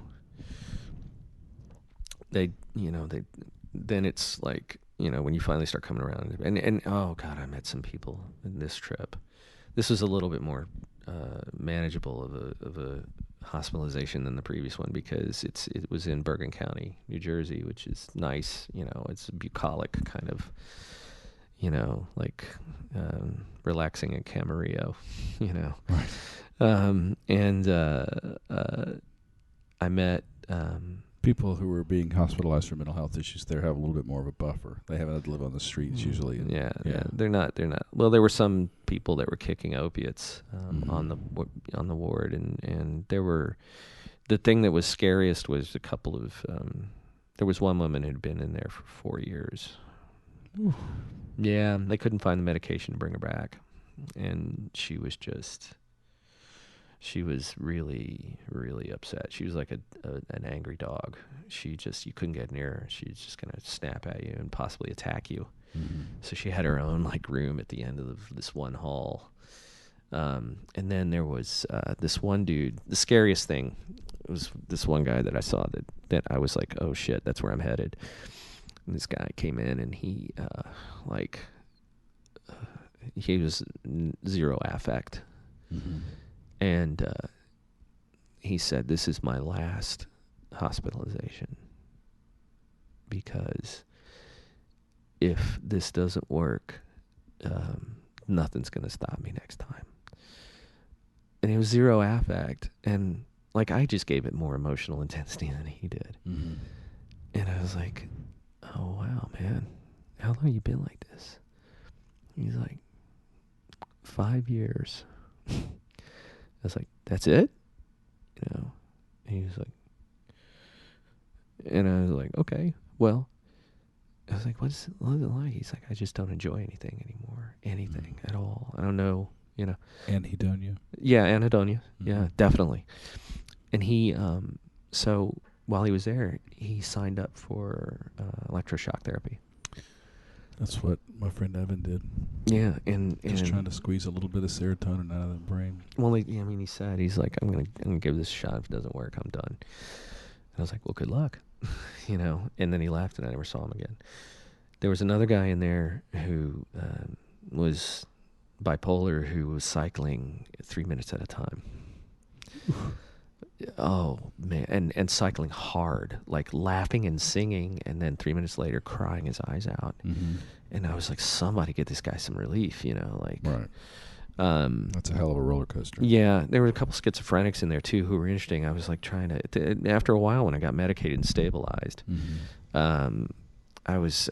then it's like, when you finally start coming around, and oh God, I met some people in this trip. This was a little bit more manageable of a hospitalization than the previous one, because it was in Bergen County, New Jersey, which is nice. It's a bucolic kind of, like relaxing in Camarillo, Right. And I met People who were being hospitalized for mental health issues there have a little bit more of a buffer. They haven't had to live on the streets usually. And, yeah. They're not. Well, there were some people that were kicking opiates on the ward, and there were. The thing that was scariest was a couple of. There was one woman who'd been in there for 4 years. Oof. Yeah, they couldn't find the medication to bring her back, and she was really, really upset. She was like an angry dog. You couldn't get near her. She was just going to snap at you and possibly attack you. Mm-hmm. So she had her own like room at the end of this one hall. And then there was this one dude. The scariest thing was this one guy that I saw that I was like, oh shit, that's where I'm headed. And this guy came in, and he was zero affect. Mm-hmm. And he said, this is my last hospitalization, because if this doesn't work, nothing's going to stop me next time. And it was zero affect. And like, I just gave it more emotional intensity than he did. Mm-hmm. And I was like, oh, wow, man, how long have you been like this? He's like, 5 years. I was like, that's it? And he was like, and I was like, okay, well, I was like, what's it like? He's like, I just don't enjoy anything anymore. Anything at all. I don't know, Anhedonia. Yeah, anhedonia. Mm-hmm. Yeah, definitely. And he, so while he was there, he signed up for electroshock therapy. That's what my friend Evan did. Yeah, and Just trying to squeeze a little bit of serotonin out of the brain. Well, he said, he's like, I'm gonna give this a shot. If it doesn't work, I'm done. And I was like, well, good luck, And then he left, and I never saw him again. There was another guy in there who was bipolar, who was cycling 3 minutes at a time. Oh man, and cycling hard, like laughing and singing, and then 3 minutes later crying his eyes out. Mm-hmm. And I was like, somebody get this guy some relief, Right. That's a hell of a roller coaster. Yeah, there were a couple schizophrenics in there too who were interesting. I was like trying to after a while, when I got medicated and stabilized, Mm-hmm. I was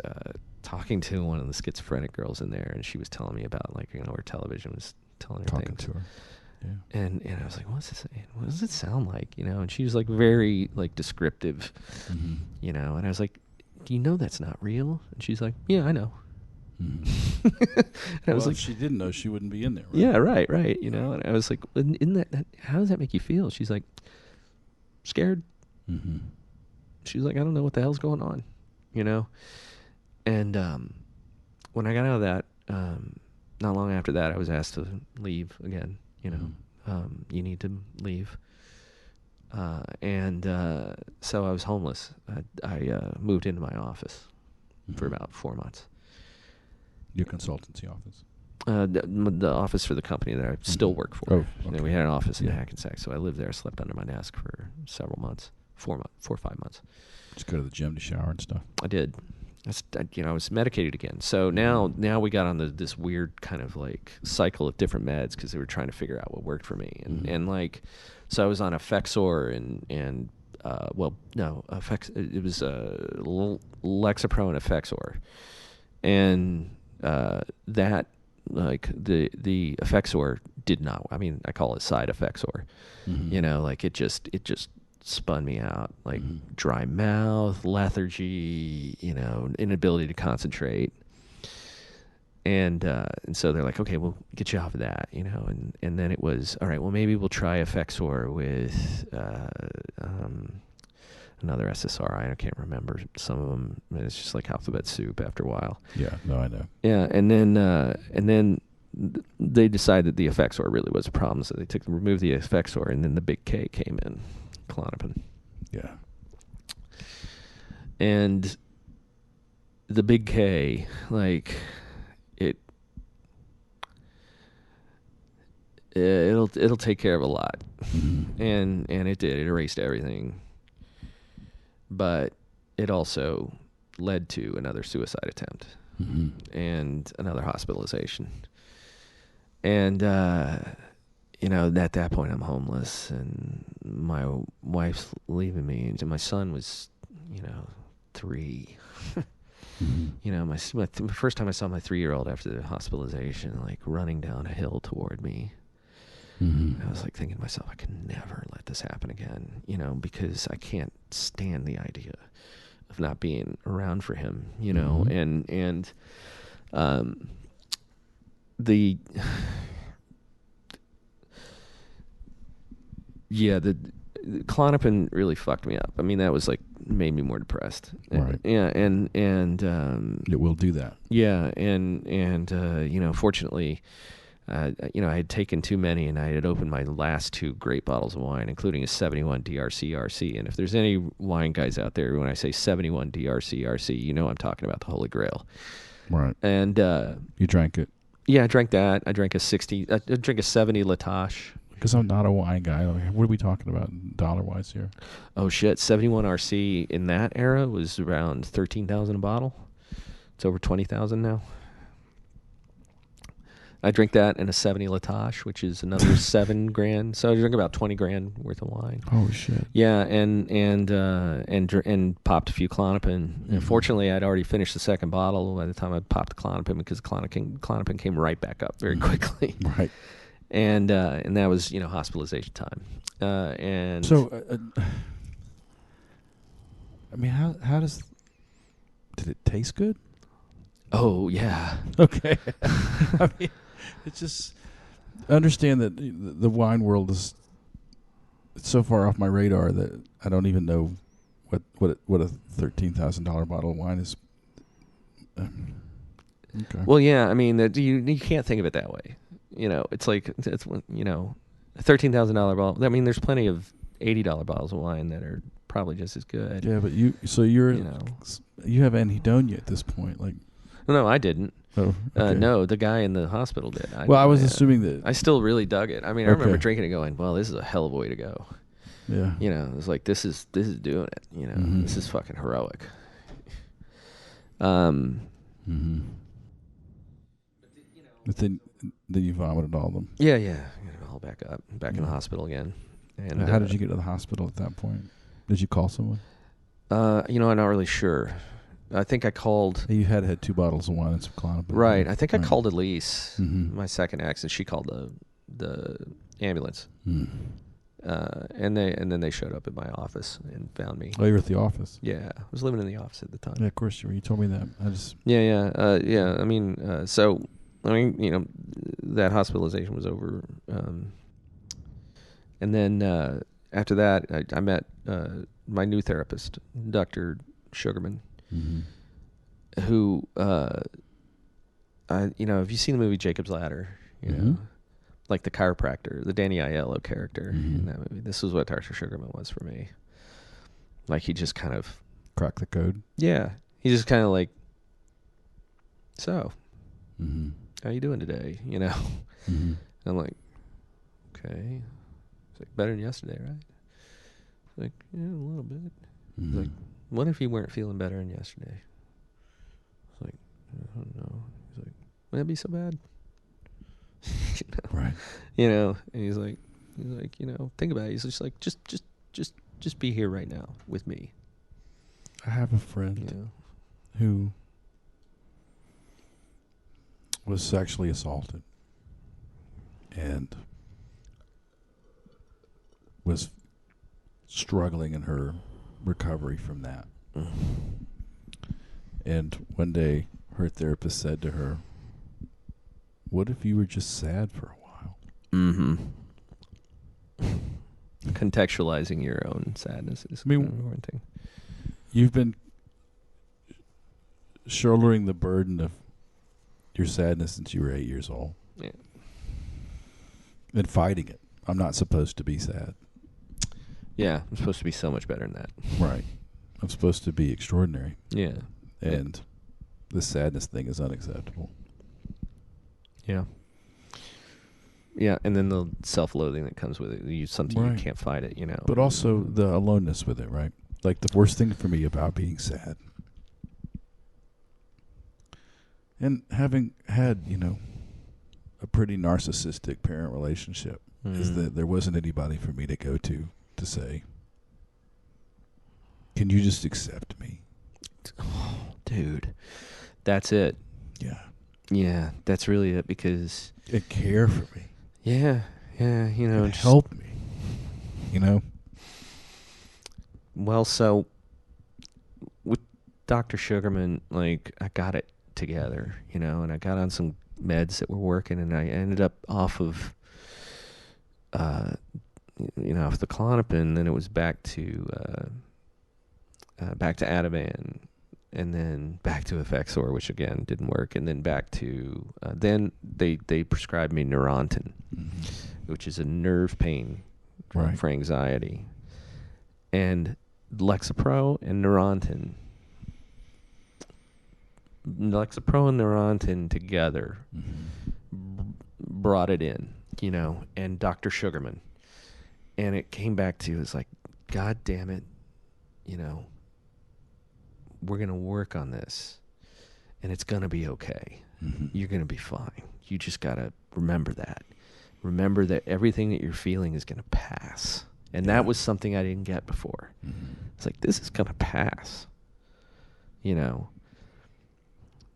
talking to one of the schizophrenic girls in there, and she was telling me about her television was telling her Talking things. to her. Yeah. And I was like, what's this? What does it sound like? And she was like very like descriptive, Mm-hmm. And I was like, do you know that's not real? And she's like, yeah, I know. Mm-hmm. And I was like, if she didn't know, she wouldn't be in there, right? yeah, right. And I was like, isn't that how does that make you feel? She's like, scared. Mm-hmm. She's like, I don't know what the hell's going on, And when I got out of that, not long after that, I was asked to leave again. You need to leave. And so I was homeless. I moved into my office for about 4 months. Your consultancy office? The office for the company that I still work for. Oh, okay. We had an office in Hackensack, so I lived there. I slept under my desk for several months, 4 or 5 months. Just go to the gym to shower and stuff. I did. I was medicated again. So now we got on this weird kind of like cycle of different meds, because they were trying to figure out what worked for me. And like, so I was on Effexor and it was Lexapro and Effexor, and that like the Effexor did not. I mean, I call it side Effexor. Mm-hmm. Like it just spun me out, like dry mouth, lethargy, inability to concentrate. And so they're like, okay, we'll get you off of that, and then it was, all right, well, maybe we'll try Effexor with another SSRI. I can't remember some of them. It's just like alphabet soup after a while. Yeah, no, I know. Yeah, and then they decided the Effexor really was a problem, so they removed the Effexor, and then the big K came in, Klonopin. Yeah. And the big K, like it'll take care of a lot, and it did. It erased everything, but it also led to another suicide attempt and another hospitalization. And at that point, I'm homeless, and my wife's leaving me, and my son was, 3. My first time I saw my 3-year-old after the hospitalization, like running down a hill toward me. I was like thinking to myself, I can never let this happen again, because I can't stand the idea of not being around for him, and the Klonopin really fucked me up. I mean, that was like made me more depressed. Right. And it will do that. Yeah, and fortunately, I had taken too many, and I had opened my last 2 great bottles of wine, including a 71 DRC RC. And if there's any wine guys out there, when I say 71 DRC RC, I'm talking about the Holy Grail. Right. And you drank it. Yeah, I drank that. I drank a 70 Latache. Because I'm not a wine guy. What are we talking about dollar-wise here? Oh, shit. 71 RC in that era was around $13,000 a bottle. It's over $20,000 now. I drink that and a 70 Latache, which is another $7,000. So I drink about $20,000 worth of wine. Oh shit! Yeah, and popped a few Klonopin. And fortunately, I'd already finished the second bottle by the time I popped the Klonopin, because Klonopin came right back up very quickly. Right. And that was hospitalization time. And so, I mean, how did it taste good? Oh yeah. Okay. I mean, it's just understand that the wine world is so far off my radar that I don't even know what a $13,000 bottle of wine is. Okay. Well, yeah. I mean, you can't think of it that way. It's like a $13,000 bottle. I mean, there's plenty of $80 bottles of wine that are probably just as good. Yeah, but you have anhedonia at this point, like. No, I didn't. Oh, okay. No, the guy in the hospital did. I was assuming that. I still really dug it. I mean, I remember drinking it going, well, this is a hell of a way to go. Yeah. It was like, this is doing it. This is fucking heroic. But then you vomited all of them. Yeah. All back up, back in the hospital again. And how did you get to the hospital at that point? Did you call someone? I'm not really sure. I think I called. You had 2 bottles of wine and some Klonopin. Right. I think I called Elise, my second ex, and she called the ambulance. And then they showed up at my office and found me. Oh, you were at the office? Yeah, I was living in the office at the time. Yeah, of course you were. You told me that. Yeah. I mean, that hospitalization was over, and then after that, I met my new therapist, Dr. Sugarman. Who, have you seen the movie Jacob's Ladder? Like the chiropractor, the Danny Aiello character in that movie. This is what Dr. Sugarman was for me. Like, he just kind of cracked the code. Yeah, he just kind of like, so, how you doing today? I'm like, okay. It's like, better than yesterday, right? It's like, yeah, a little bit. It's like, what if you weren't feeling better than yesterday? It's like, I don't know. He's like, would that be so bad? Right. And he's like, think about it. He's just like, just be here right now with me. I have a friend who was sexually assaulted and was struggling in her recovery from that. And one day her therapist said to her, what if you were just sad for a while? Contextualizing your own sadness is an important thing. You've been shouldering the burden of your sadness since you were 8 years old. Yeah. And fighting it. I'm not supposed to be sad. Yeah, I'm supposed to be so much better than that. Right. I'm supposed to be extraordinary. Yeah. And the sadness thing is unacceptable. Yeah. Yeah, and then the self-loathing that comes with it. Something Right. you can't fight it, you know. But also the aloneness with it, right? Like the worst thing for me about being sad and having had, a pretty narcissistic parent relationship is that there wasn't anybody for me to go to say, can you just accept me? Oh, dude, that's it. Yeah. Yeah, that's really it because... And care for me. Yeah, And help me, Well, so with Dr. Sugarman, like, I got it together, and I got on some meds that were working, and I ended up off of, off the Klonopin, then it was back to Ativan, and then back to Effexor, which again didn't work, and then back to, then they prescribed me Neurontin, which is a nerve pain for anxiety. And Lexapro and Neurontin together brought it in, and Dr. Sugarman. And it came back to, it's like, God damn it, we're going to work on this, and it's going to be okay. You're going to be fine. You just got to remember that. Remember that everything that you're feeling is going to pass. And that was something I didn't get before. It's like, this is going to pass,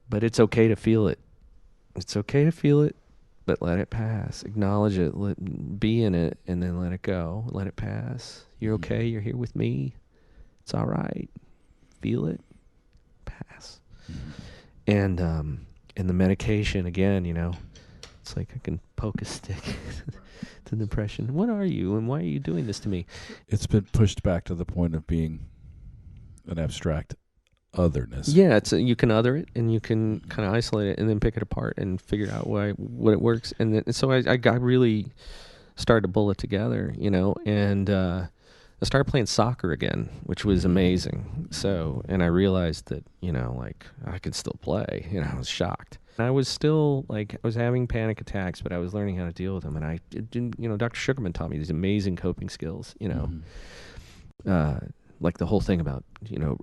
But it's okay to feel it. It's okay to feel it, but let it pass. Acknowledge it. Be in it, and then let it go. Let it pass. You're okay. You're here with me. It's all right. Feel it. Pass. And the medication, again, it's like I can poke a stick to depression. What are you, and why are you doing this to me? It's been pushed back to the point of being an abstract otherness. Yeah, you can other it, and you can kind of isolate it, and then pick it apart and figure out what it works. And so I really started to pull it together, and I started playing soccer again, which was amazing. So, and I realized that, like, I could still play. I was shocked. I was still, like, I was having panic attacks, but I was learning how to deal with them. And I didn't, Dr. Sugarman taught me these amazing coping skills, like the whole thing about,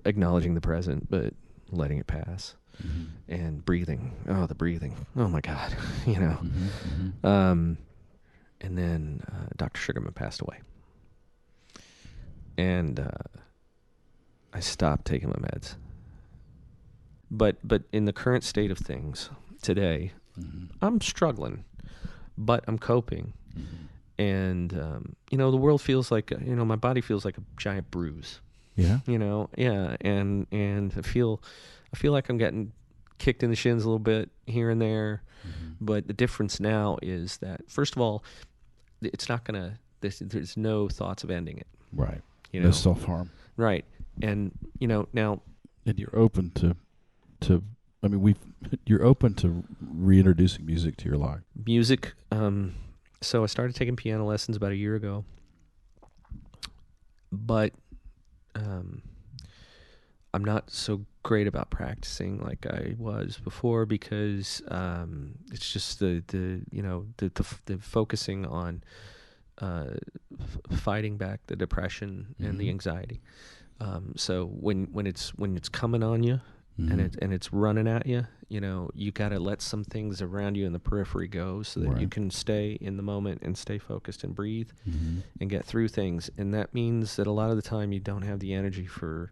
acknowledging the present, but letting it pass, and breathing. Oh, the breathing. Oh my God, and then Dr. Sugarman passed away. And I stopped taking my meds. But in the current state of things today, I'm struggling, but I'm coping. And, the world feels like, my body feels like a giant bruise. Yeah. Yeah. And I feel like I'm getting kicked in the shins a little bit here and there. But the difference now is that, first of all, it's not going to, there's no thoughts of ending it. Right. No self-harm. Right. And, now. And you're open to you're open to reintroducing music to your life. Music. So I started taking piano lessons about a year ago, but I'm not so great about practicing like I was before because it's just the focusing on fighting back the depression and the anxiety. So when it's coming on you. And it's running at you, you got to let some things around you in the periphery go so that you can stay in the moment and stay focused and breathe and get through things. And that means that a lot of the time you don't have the energy for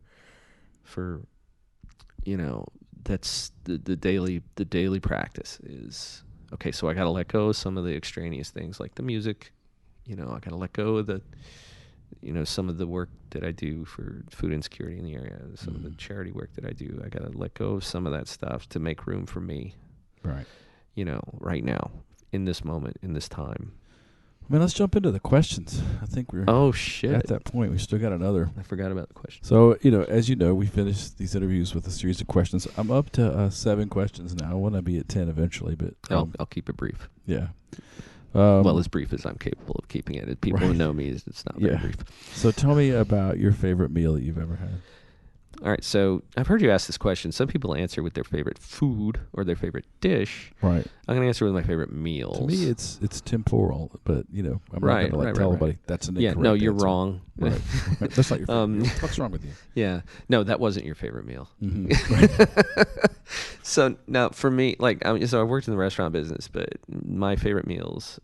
that's the daily practice is, okay, so I got to let go of some of the extraneous things like the music, I got to let go of the, some of the work that I do for food insecurity in the area, some of the charity work that I do, I got to let go of some of that stuff to make room for me. Right. Right now, in this moment, in this time. Let's jump into the questions. I think we're at that point. We still got another. I forgot about the questions. So, as you know, we finished these interviews with a series of questions. I'm up to 7 questions now. I want to be at 10 eventually, but I'll keep it brief. Yeah. Well, as brief as I'm capable of keeping it. People who know me, it's not very brief. So tell me about your favorite meal that you've ever had. All right, so I've heard you ask this question. Some people answer with their favorite food or their favorite dish. Right. I'm going to answer with my favorite meals. To me, it's temporal, but I'm not Right, going to tell anybody that's an incorrect no, you're answer. wrong. Right. That's not your favorite meal. What's wrong with you? Yeah, no, that wasn't your favorite meal. Mm-hmm. So now for me, so I worked in the restaurant business, but my favorite meals,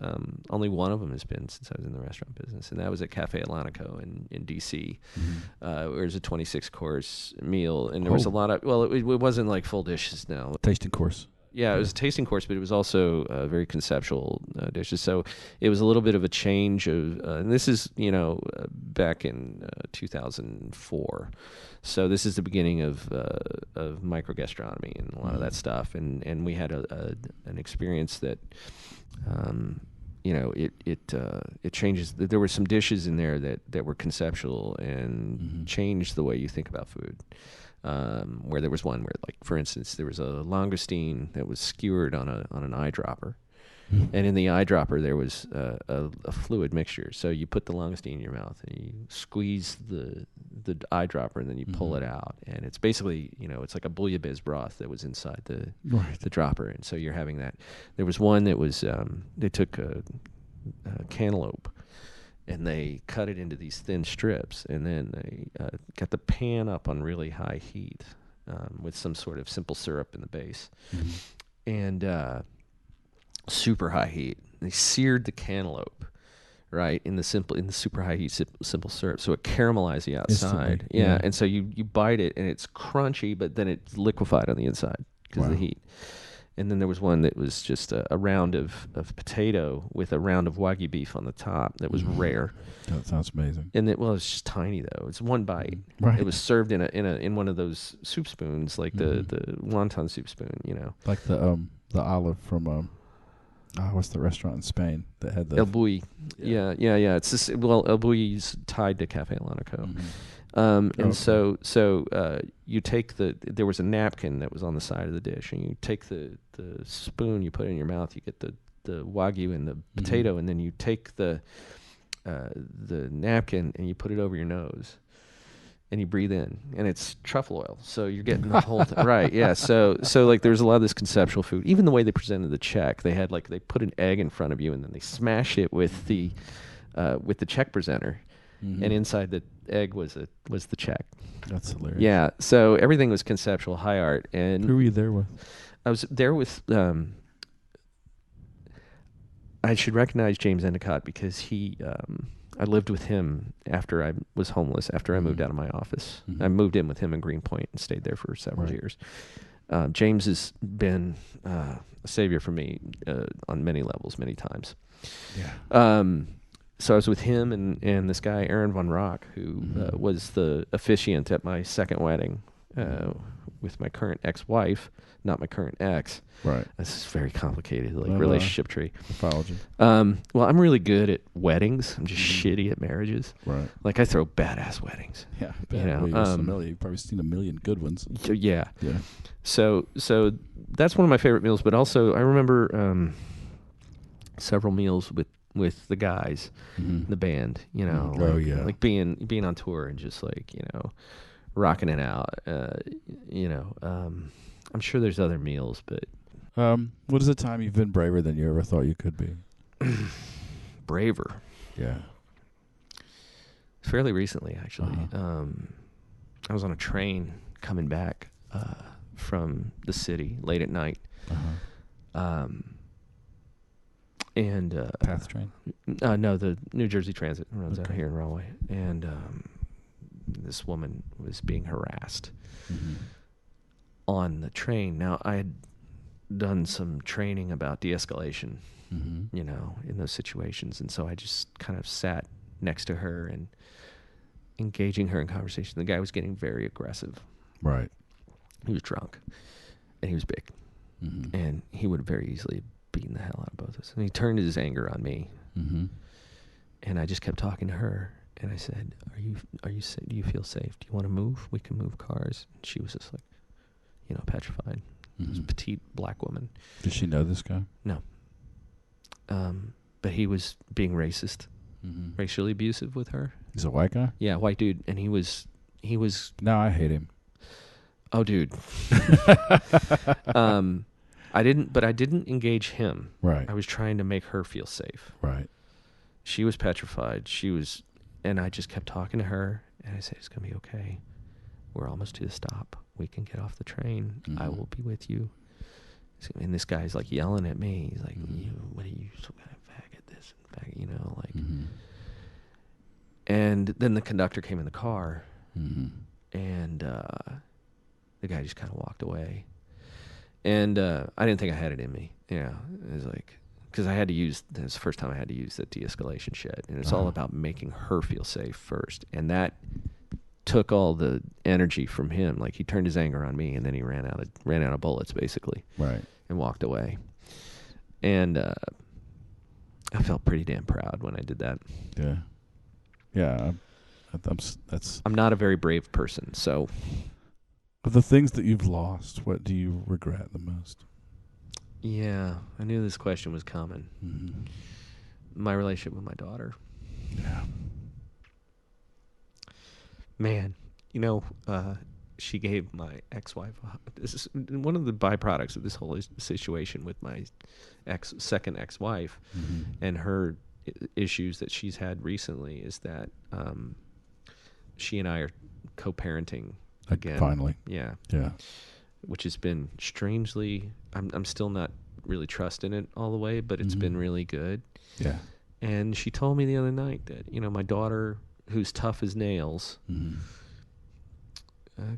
only one of them has been since I was in the restaurant business, and that was at Cafe Atlantico in D.C. Mm-hmm. It was a 26-course meal, and there was a lot of, well, it wasn't like full dishes now. Tasting course. Yeah, it was a tasting course, but it was also very conceptual dishes. So it was a little bit of a change of, and this is, back in 2004. So this is the beginning of microgastronomy and a lot of that stuff. And we had an experience that, it changes. There were some dishes in there that were conceptual and changed the way you think about food. Where there was one where, like, for instance, there was a langoustine that was skewered on an eyedropper. And in the eyedropper there was a fluid mixture. So you put the langoustine in your mouth and you squeeze the eyedropper and then you pull it out. And it's basically, it's like a bouillabaisse broth that was inside the dropper. And so you're having that. There was one that was, they took a cantaloupe and they cut it into these thin strips, and then they got the pan up on really high heat with some sort of simple syrup in the base, and super high heat. They seared the cantaloupe, right, in the super high heat simple syrup, so it caramelized the outside. Instantly, yeah. And so you bite it, and it's crunchy, but then it's liquefied on the inside because of the heat. And then there was one that was just a round of potato with a round of Wagyu beef on the top that was rare. That sounds amazing. And it was just tiny though. It's one bite. Right. It was served in one of those soup spoons, like the wonton soup spoon, Like the olive from what's the restaurant in Spain that had the El Bulli. Yeah. It's this, El Bulli's tied to Cafe Atlantico. So you take there was a napkin that was on the side of the dish, and you take the spoon, you put it in your mouth, you get the Wagyu and the potato, and then you take the napkin and you put it over your nose, and you breathe in, and it's truffle oil. So you're getting the whole thing. Right, yeah. So like there's a lot of this conceptual food. Even the way they presented the check, they had they put an egg in front of you, and then they smash it with the check presenter. And inside the egg was the check. That's hilarious. Yeah. So everything was conceptual, high art. And who were you there with? I was there with. I should recognize James Endicott because he. I lived with him after I was homeless. After I moved out of my office, I moved in with him in Greenpoint and stayed there for several years. James has been a savior for me on many levels, many times. Yeah. So I was with him and this guy, Aaron Von Rock, who was the officiant at my second wedding with my current ex-wife, not my current ex. Right. This is very complicated, relationship tree. Apology. Well, I'm really good at weddings. I'm just shitty at marriages. Right. Like, I throw badass weddings. Yeah. You've probably seen a million good ones. Yeah. Yeah. So that's one of my favorite meals, but also I remember several meals with the guys, the band, like being on tour and just rocking it out. I'm sure there's other meals, but what is the time you've been braver than you ever thought you could be? Braver? Yeah. Fairly recently, actually. I was on a train coming back from the city late at night. And Path train? No, the New Jersey Transit runs out here in Rahway. And this woman was being harassed on the train. Now, I had done some training about de-escalation, in those situations. And so I just kind of sat next to her and engaging her in conversation. The guy was getting very aggressive. Right. He was drunk, and he was big. And he would have very easily beaten the hell out of both of us. And he turned his anger on me. And I just kept talking to her. And I said, do you feel safe? Do you want to move? We can move cars. And she was just like, petrified. This petite black woman. Did she know this guy? No. But he was being racist, racially abusive with her. He's a white guy? Yeah, white dude. And he was. Now I hate him. Oh, dude. I didn't engage him. Right. I was trying to make her feel safe. Right. She was petrified. And I just kept talking to her, and I said, "It's gonna be okay. We're almost to the stop. We can get off the train. Mm-hmm. I will be with you." And this guy's like yelling at me. He's like, Mm-hmm. "What are you, some kind of faggot? This and faggot, you know, like." Mm-hmm. And then the conductor came in the car, Mm-hmm. and the guy just kind of walked away. And I didn't think I had it in me. Yeah, it was like, because it was the first time I had to use that de-escalation shit, and it's all about making her feel safe first, and that took all the energy from him. Like, he turned his anger on me, and then he ran out of bullets, basically, Right. and walked away. And I felt pretty damn proud when I did that. Yeah. Yeah. That's. I'm not a very brave person, so. But the things that you've lost, what do you regret the most? Yeah, I knew this question was coming. Mm-hmm. My relationship with my daughter. Yeah. Man, she gave my ex-wife. This is one of the byproducts of this whole situation with my second ex-wife, Mm-hmm. and her issues that she's had recently is that she and I are co-parenting again. Finally. Yeah. Yeah. Which has been strangely. I'm still not really trusting it all the way, but it's Mm-hmm. been really good. Yeah. And she told me the other night that my daughter, who's tough as nails, Mm-hmm.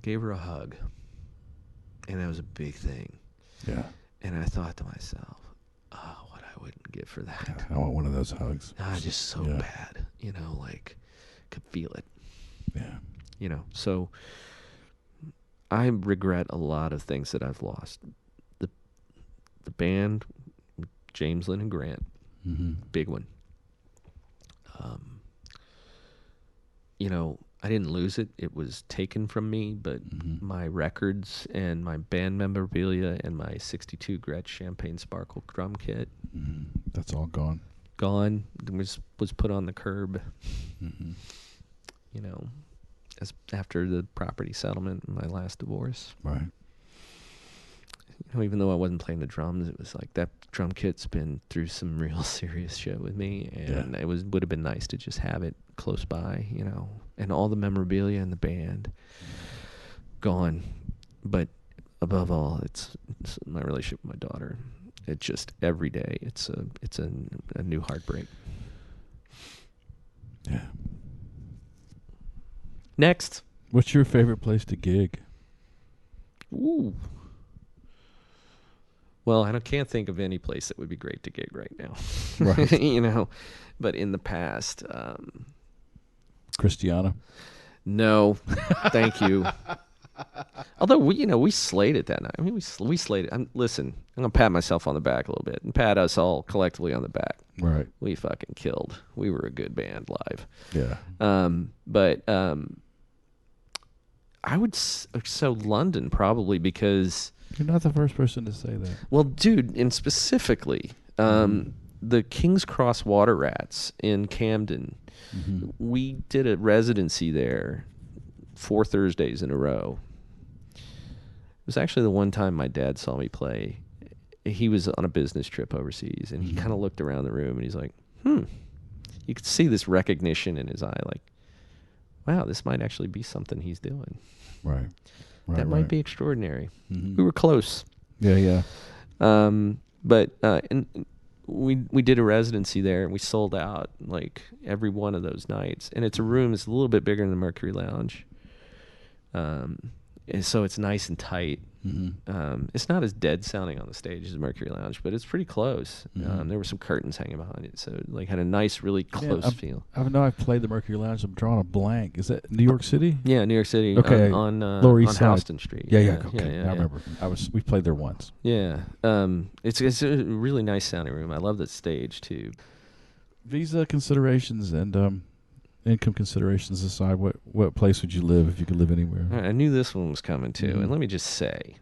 gave her a hug, and that was a big thing. Yeah. And I thought to myself, oh, what I wouldn't give for that. I want one of those hugs. Just so Yeah. bad, like, could feel it, Yeah. So I regret a lot of things that I've lost. The band, James, Lynn, and Grant, Mm-hmm. big one. I didn't lose it. It was taken from me, but Mm-hmm. my records and my band memorabilia and my 62 Gretsch Champagne Sparkle drum kit, Mm-hmm. That's all gone. gone. Was put on the curb, Mm-hmm. as after the property settlement in my last divorce. Right. Even though I wasn't playing the drums, it was like that drum kit's been through some real serious shit with me, and Yeah. it would have been nice to just have it close by, and all the memorabilia in the band gone. But above all, it's my relationship with my daughter. It just every day it's a new heartbreak. Yeah. Next. What's your favorite place to gig? Ooh. Well, I can't think of any place that would be great to gig right now. Right. But in the past, Christiana. no, thank you. Although we slayed it that night. I mean, we slayed it. Listen, I'm gonna pat myself on the back a little bit and pat us all collectively on the back. Right. We fucking killed. We were a good band live. Yeah. But I would so London probably because. You're not the first person to say that. Well, dude, and specifically, the King's Cross Water Rats in Camden, Mm-hmm. we did a residency there 4 Thursdays in a row. It was actually the one time my dad saw me play. He was on a business trip overseas, and he kind of looked around the room, and he's like, You could see this recognition in his eye, like, wow, this might actually be something he's doing. Right. That might be extraordinary. Mm-hmm. We were close. Yeah, yeah. But and we did a residency there, and we sold out like every one of those nights. And it's a room that's a little bit bigger than the Mercury Lounge, and so it's nice and tight. Mm-hmm. It's not as dead sounding on the stage as the Mercury Lounge, but it's pretty close. Mm-hmm. There were some curtains hanging behind it, so it like had a nice, really close feel. I know I've played the Mercury Lounge. I'm drawing a blank. Is that New York City? Yeah, New York City. Okay. on Lower East Side. Houston Street. Yeah. Okay. I remember. We played there once. Yeah. It's a really nice sounding room. I love that stage too. Visa considerations and income considerations aside, what place would you live if you could live anywhere? All right, I knew this one was coming too, Mhm. and let me just say,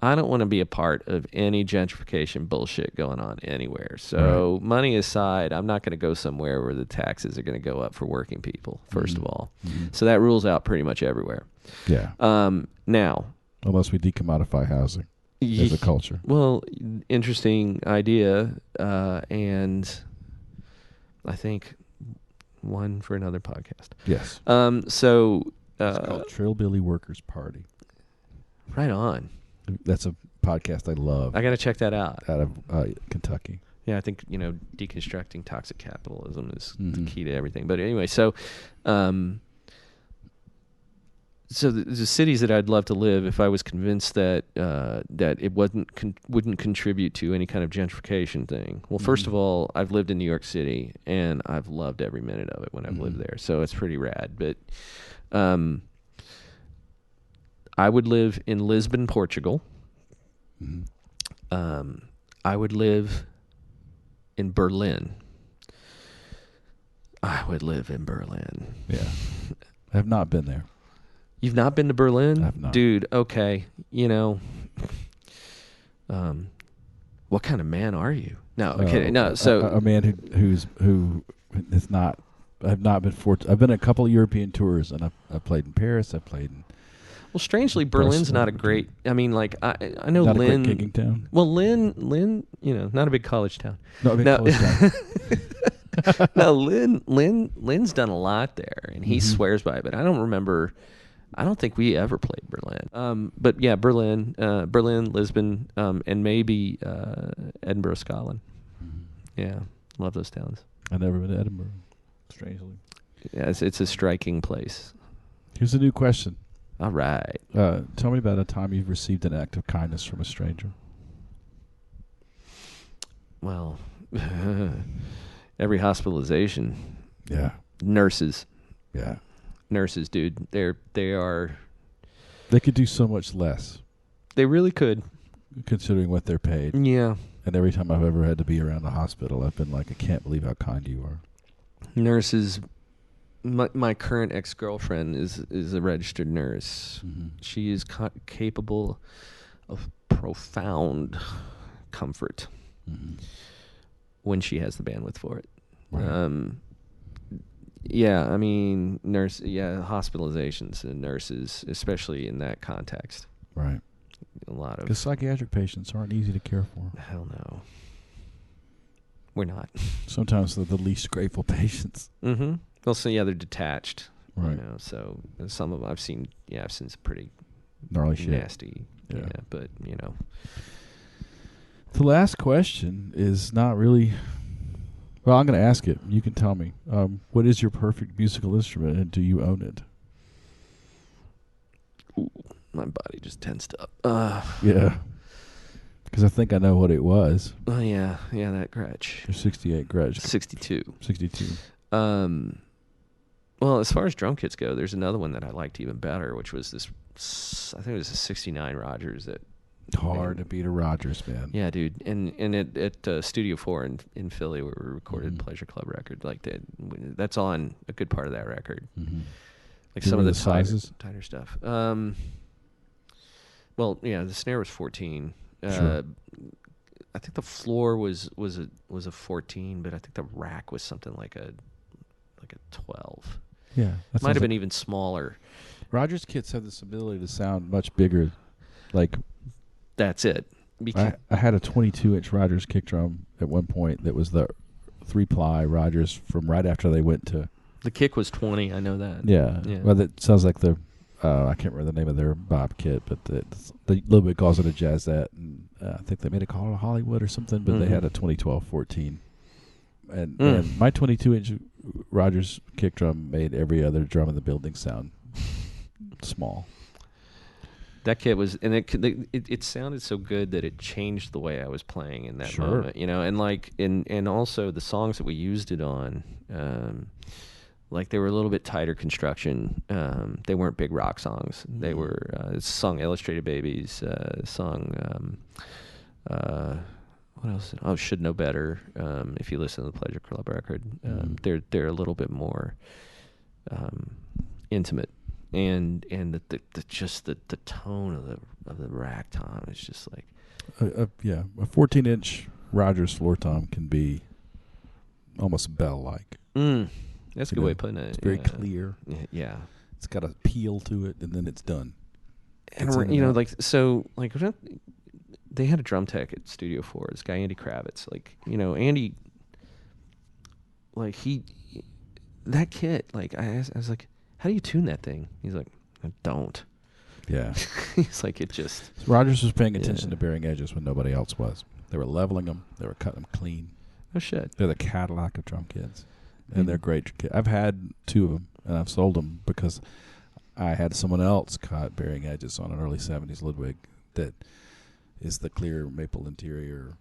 I don't want to be a part of any gentrification bullshit going on anywhere. So money aside, I'm not going to go somewhere where the taxes are going to go up for working people, first of all. So that rules out pretty much everywhere. Yeah. Now, Unless we decommodify housing as a culture. Well, interesting idea, and I think one for another podcast. Yes. So It's called Trillbilly Workers Party. Right on. That's a podcast I love. I got to check that out. Out of Kentucky. Yeah, I think, deconstructing toxic capitalism is the key to everything. But anyway, so the cities that I'd love to live, if I was convinced that that it wouldn't contribute to any kind of gentrification thing. Well, first of all, I've lived in New York City, and I've loved every minute of it when I've lived there. So it's pretty rad. But I would live in Lisbon, Portugal. I would live in Berlin. I would live in Berlin. Yeah. I have not been there. You've not been to Berlin? I've not. Dude, okay. What kind of man are you? No, okay. No, so a man who is not. I've not been I've been a couple of European tours, and I've played in Paris. I've played in. Well, strangely, Berlin's not a great. I mean, like I know not Lynn. A great gigging town. Well, Lynn, not a big college town. Not a big college town. No, Lynn's done a lot there, and he swears by it. But I don't remember. I don't think we ever played Berlin. But yeah, Berlin, Lisbon, and maybe Edinburgh, Scotland. Yeah, love those towns. I've never been to Edinburgh. Strangely. Yeah, it's a striking place. Here's a new question. All right. Tell me about a time you've received an act of kindness from a stranger. Well, every hospitalization. Yeah. Nurses. Yeah. Nurses, dude. They are. They could do so much less. They really could. Considering what they're paid. Yeah. And every time I've ever had to be around the hospital, I've been like, I can't believe how kind you are. Nurses. My current ex-girlfriend is a registered nurse. She is capable of profound comfort when she has the bandwidth for it. Right. Yeah, I mean, hospitalizations and nurses, especially in that context. Right. A lot of... Because psychiatric patients aren't easy to care for. Hell no. We're not. Sometimes they're the least grateful patients. Mm-hmm. Well, so yeah, they're detached. Right. So some of them I've seen some pretty gnarly shit. Nasty. Yeah. But, The last question is not really... Well, I'm going to ask it. You can tell me. What is your perfect musical instrument, and do you own it? Ooh, my body just tensed up. Yeah. Because I think I know what it was. Oh, yeah. Yeah, that Gretsch. Your 68 Gretsch. 62. 62. Well, as far as drum kits go, there's another one that I liked even better, which was this, I think it was a 69 Rogers that... Hard to beat a Rogers, man. Yeah, dude. And at Studio 4 in Philly, where we recorded Pleasure Club record, like that's on a good part of that record. Like some of the sizes? tighter stuff. Well, yeah, the snare was 14. Sure. I think the floor was a 14, but I think the rack was something like a 12. Yeah, might have been even smaller. Rogers kits have this ability to sound much bigger. Like that's it. I had a 22-inch Rogers kick drum at one point that was the 3-ply Rogers from right after they went to. The kick was 20. I know that. Yeah. Well, that sounds like the. I can't remember the name of their Bob kit, but the little bit calls it a Jazzette, and I think they made it call it a Hollywood or something. But they had a 2012-14, and my 22-inch Rogers kick drum made every other drum in the building sound small. That kit was, and it sounded so good that it changed the way I was playing in that moment, and also the songs that we used it on, like they were a little bit tighter construction. They weren't big rock songs. They were song "Illustrated Babies," song. What else? Oh, "Should Know Better." If you listen to the Pleasure Club record, they're a little bit more intimate. the just the tone of the rack tom is just like A 14-inch Rogers floor tom can be almost bell-like. That's a good way of putting it. It's very clear. Yeah. It's got a peel to it, and then it's done. And they had a drum tech at Studio 4, this guy Andy Kravitz. Andy, that kid, I was like, how do you tune that thing? He's like, I don't. Yeah. He's like, it just... Rogers was paying attention to bearing edges when nobody else was. They were leveling them. They were cutting them clean. Oh, shit. They're the Cadillac of drum kits. And they're great. I've had 2 of them, and I've sold them because I had someone else cut bearing edges on an early 70s Ludwig that is the clear maple interior,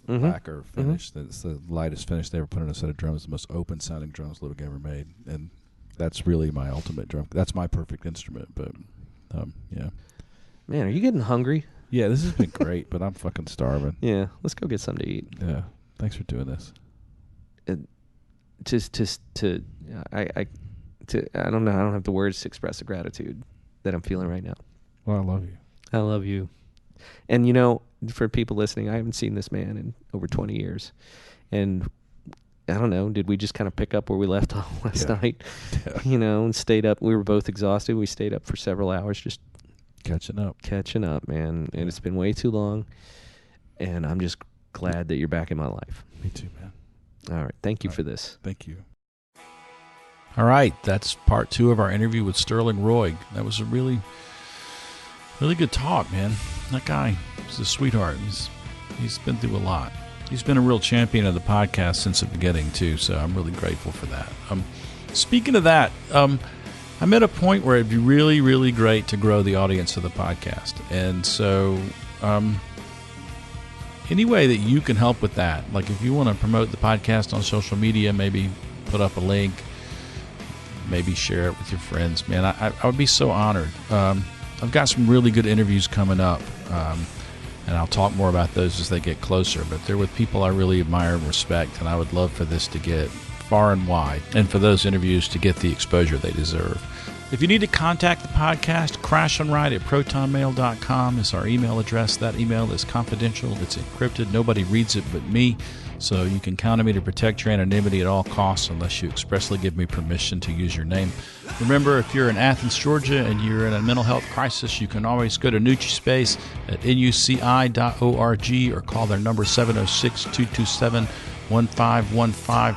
lacquer finish. That's the lightest finish they ever put on a set of drums, the most open-sounding drums Ludwig ever made. And that's really my ultimate drum. That's my perfect instrument, but, yeah. Man, are you getting hungry? Yeah, this has been great, but I'm fucking starving. Yeah, let's go get something to eat. Yeah, thanks for doing this. I don't know. I don't have the words to express the gratitude that I'm feeling right now. Well, I love you. I love you. And, for people listening, I haven't seen this man in over 20 years. And I don't know, did we just kind of pick up where we left off last night? Yeah. And stayed up. We were both exhausted. We stayed up for several hours just catching up, man. And it's been way too long. And I'm just glad that you're back in my life. Me too, man. All right. Thank you for this. Thank you. All right. That's part 2 of our interview with Sterling Roig. That was a really, really good talk, man. That guy is a sweetheart. He's been through a lot. He's been a real champion of the podcast since the beginning, too, so I'm really grateful for that. Speaking of that, I'm at a point where it'd be really, really great to grow the audience of the podcast. And so any way that you can help with that, like if you want to promote the podcast on social media, maybe put up a link, maybe share it with your friends, man, I would be so honored. I've got some really good interviews coming up, and I'll talk more about those as they get closer, but they're with people I really admire and respect, and I would love for this to get far and wide, and for those interviews to get the exposure they deserve. If you need to contact the podcast, crashonride@protonmail.com is our email address. That email is confidential. It's encrypted. Nobody reads it but me. So you can count on me to protect your anonymity at all costs unless you expressly give me permission to use your name. Remember, if you're in Athens, Georgia, and you're in a mental health crisis, you can always go to NutriSpace at nuci.org or call their number 706-227-1515.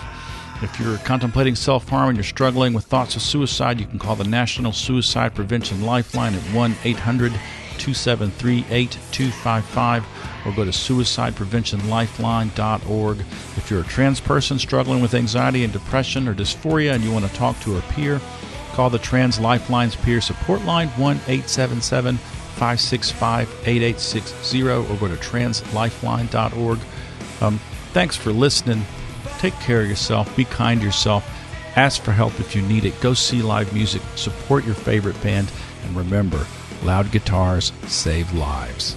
If you're contemplating self-harm and you're struggling with thoughts of suicide, you can call the National Suicide Prevention Lifeline at 1-800-273-8255 or go to suicidepreventionlifeline.org. If you're a trans person struggling with anxiety and depression or dysphoria and you want to talk to a peer, call the Trans Lifeline's peer support line 1-877-565-8860 or go to translifeline.org. Thanks for listening. Take care of yourself. Be kind to yourself. Ask for help if you need it. Go see live music. Support your favorite band. And remember, loud guitars save lives.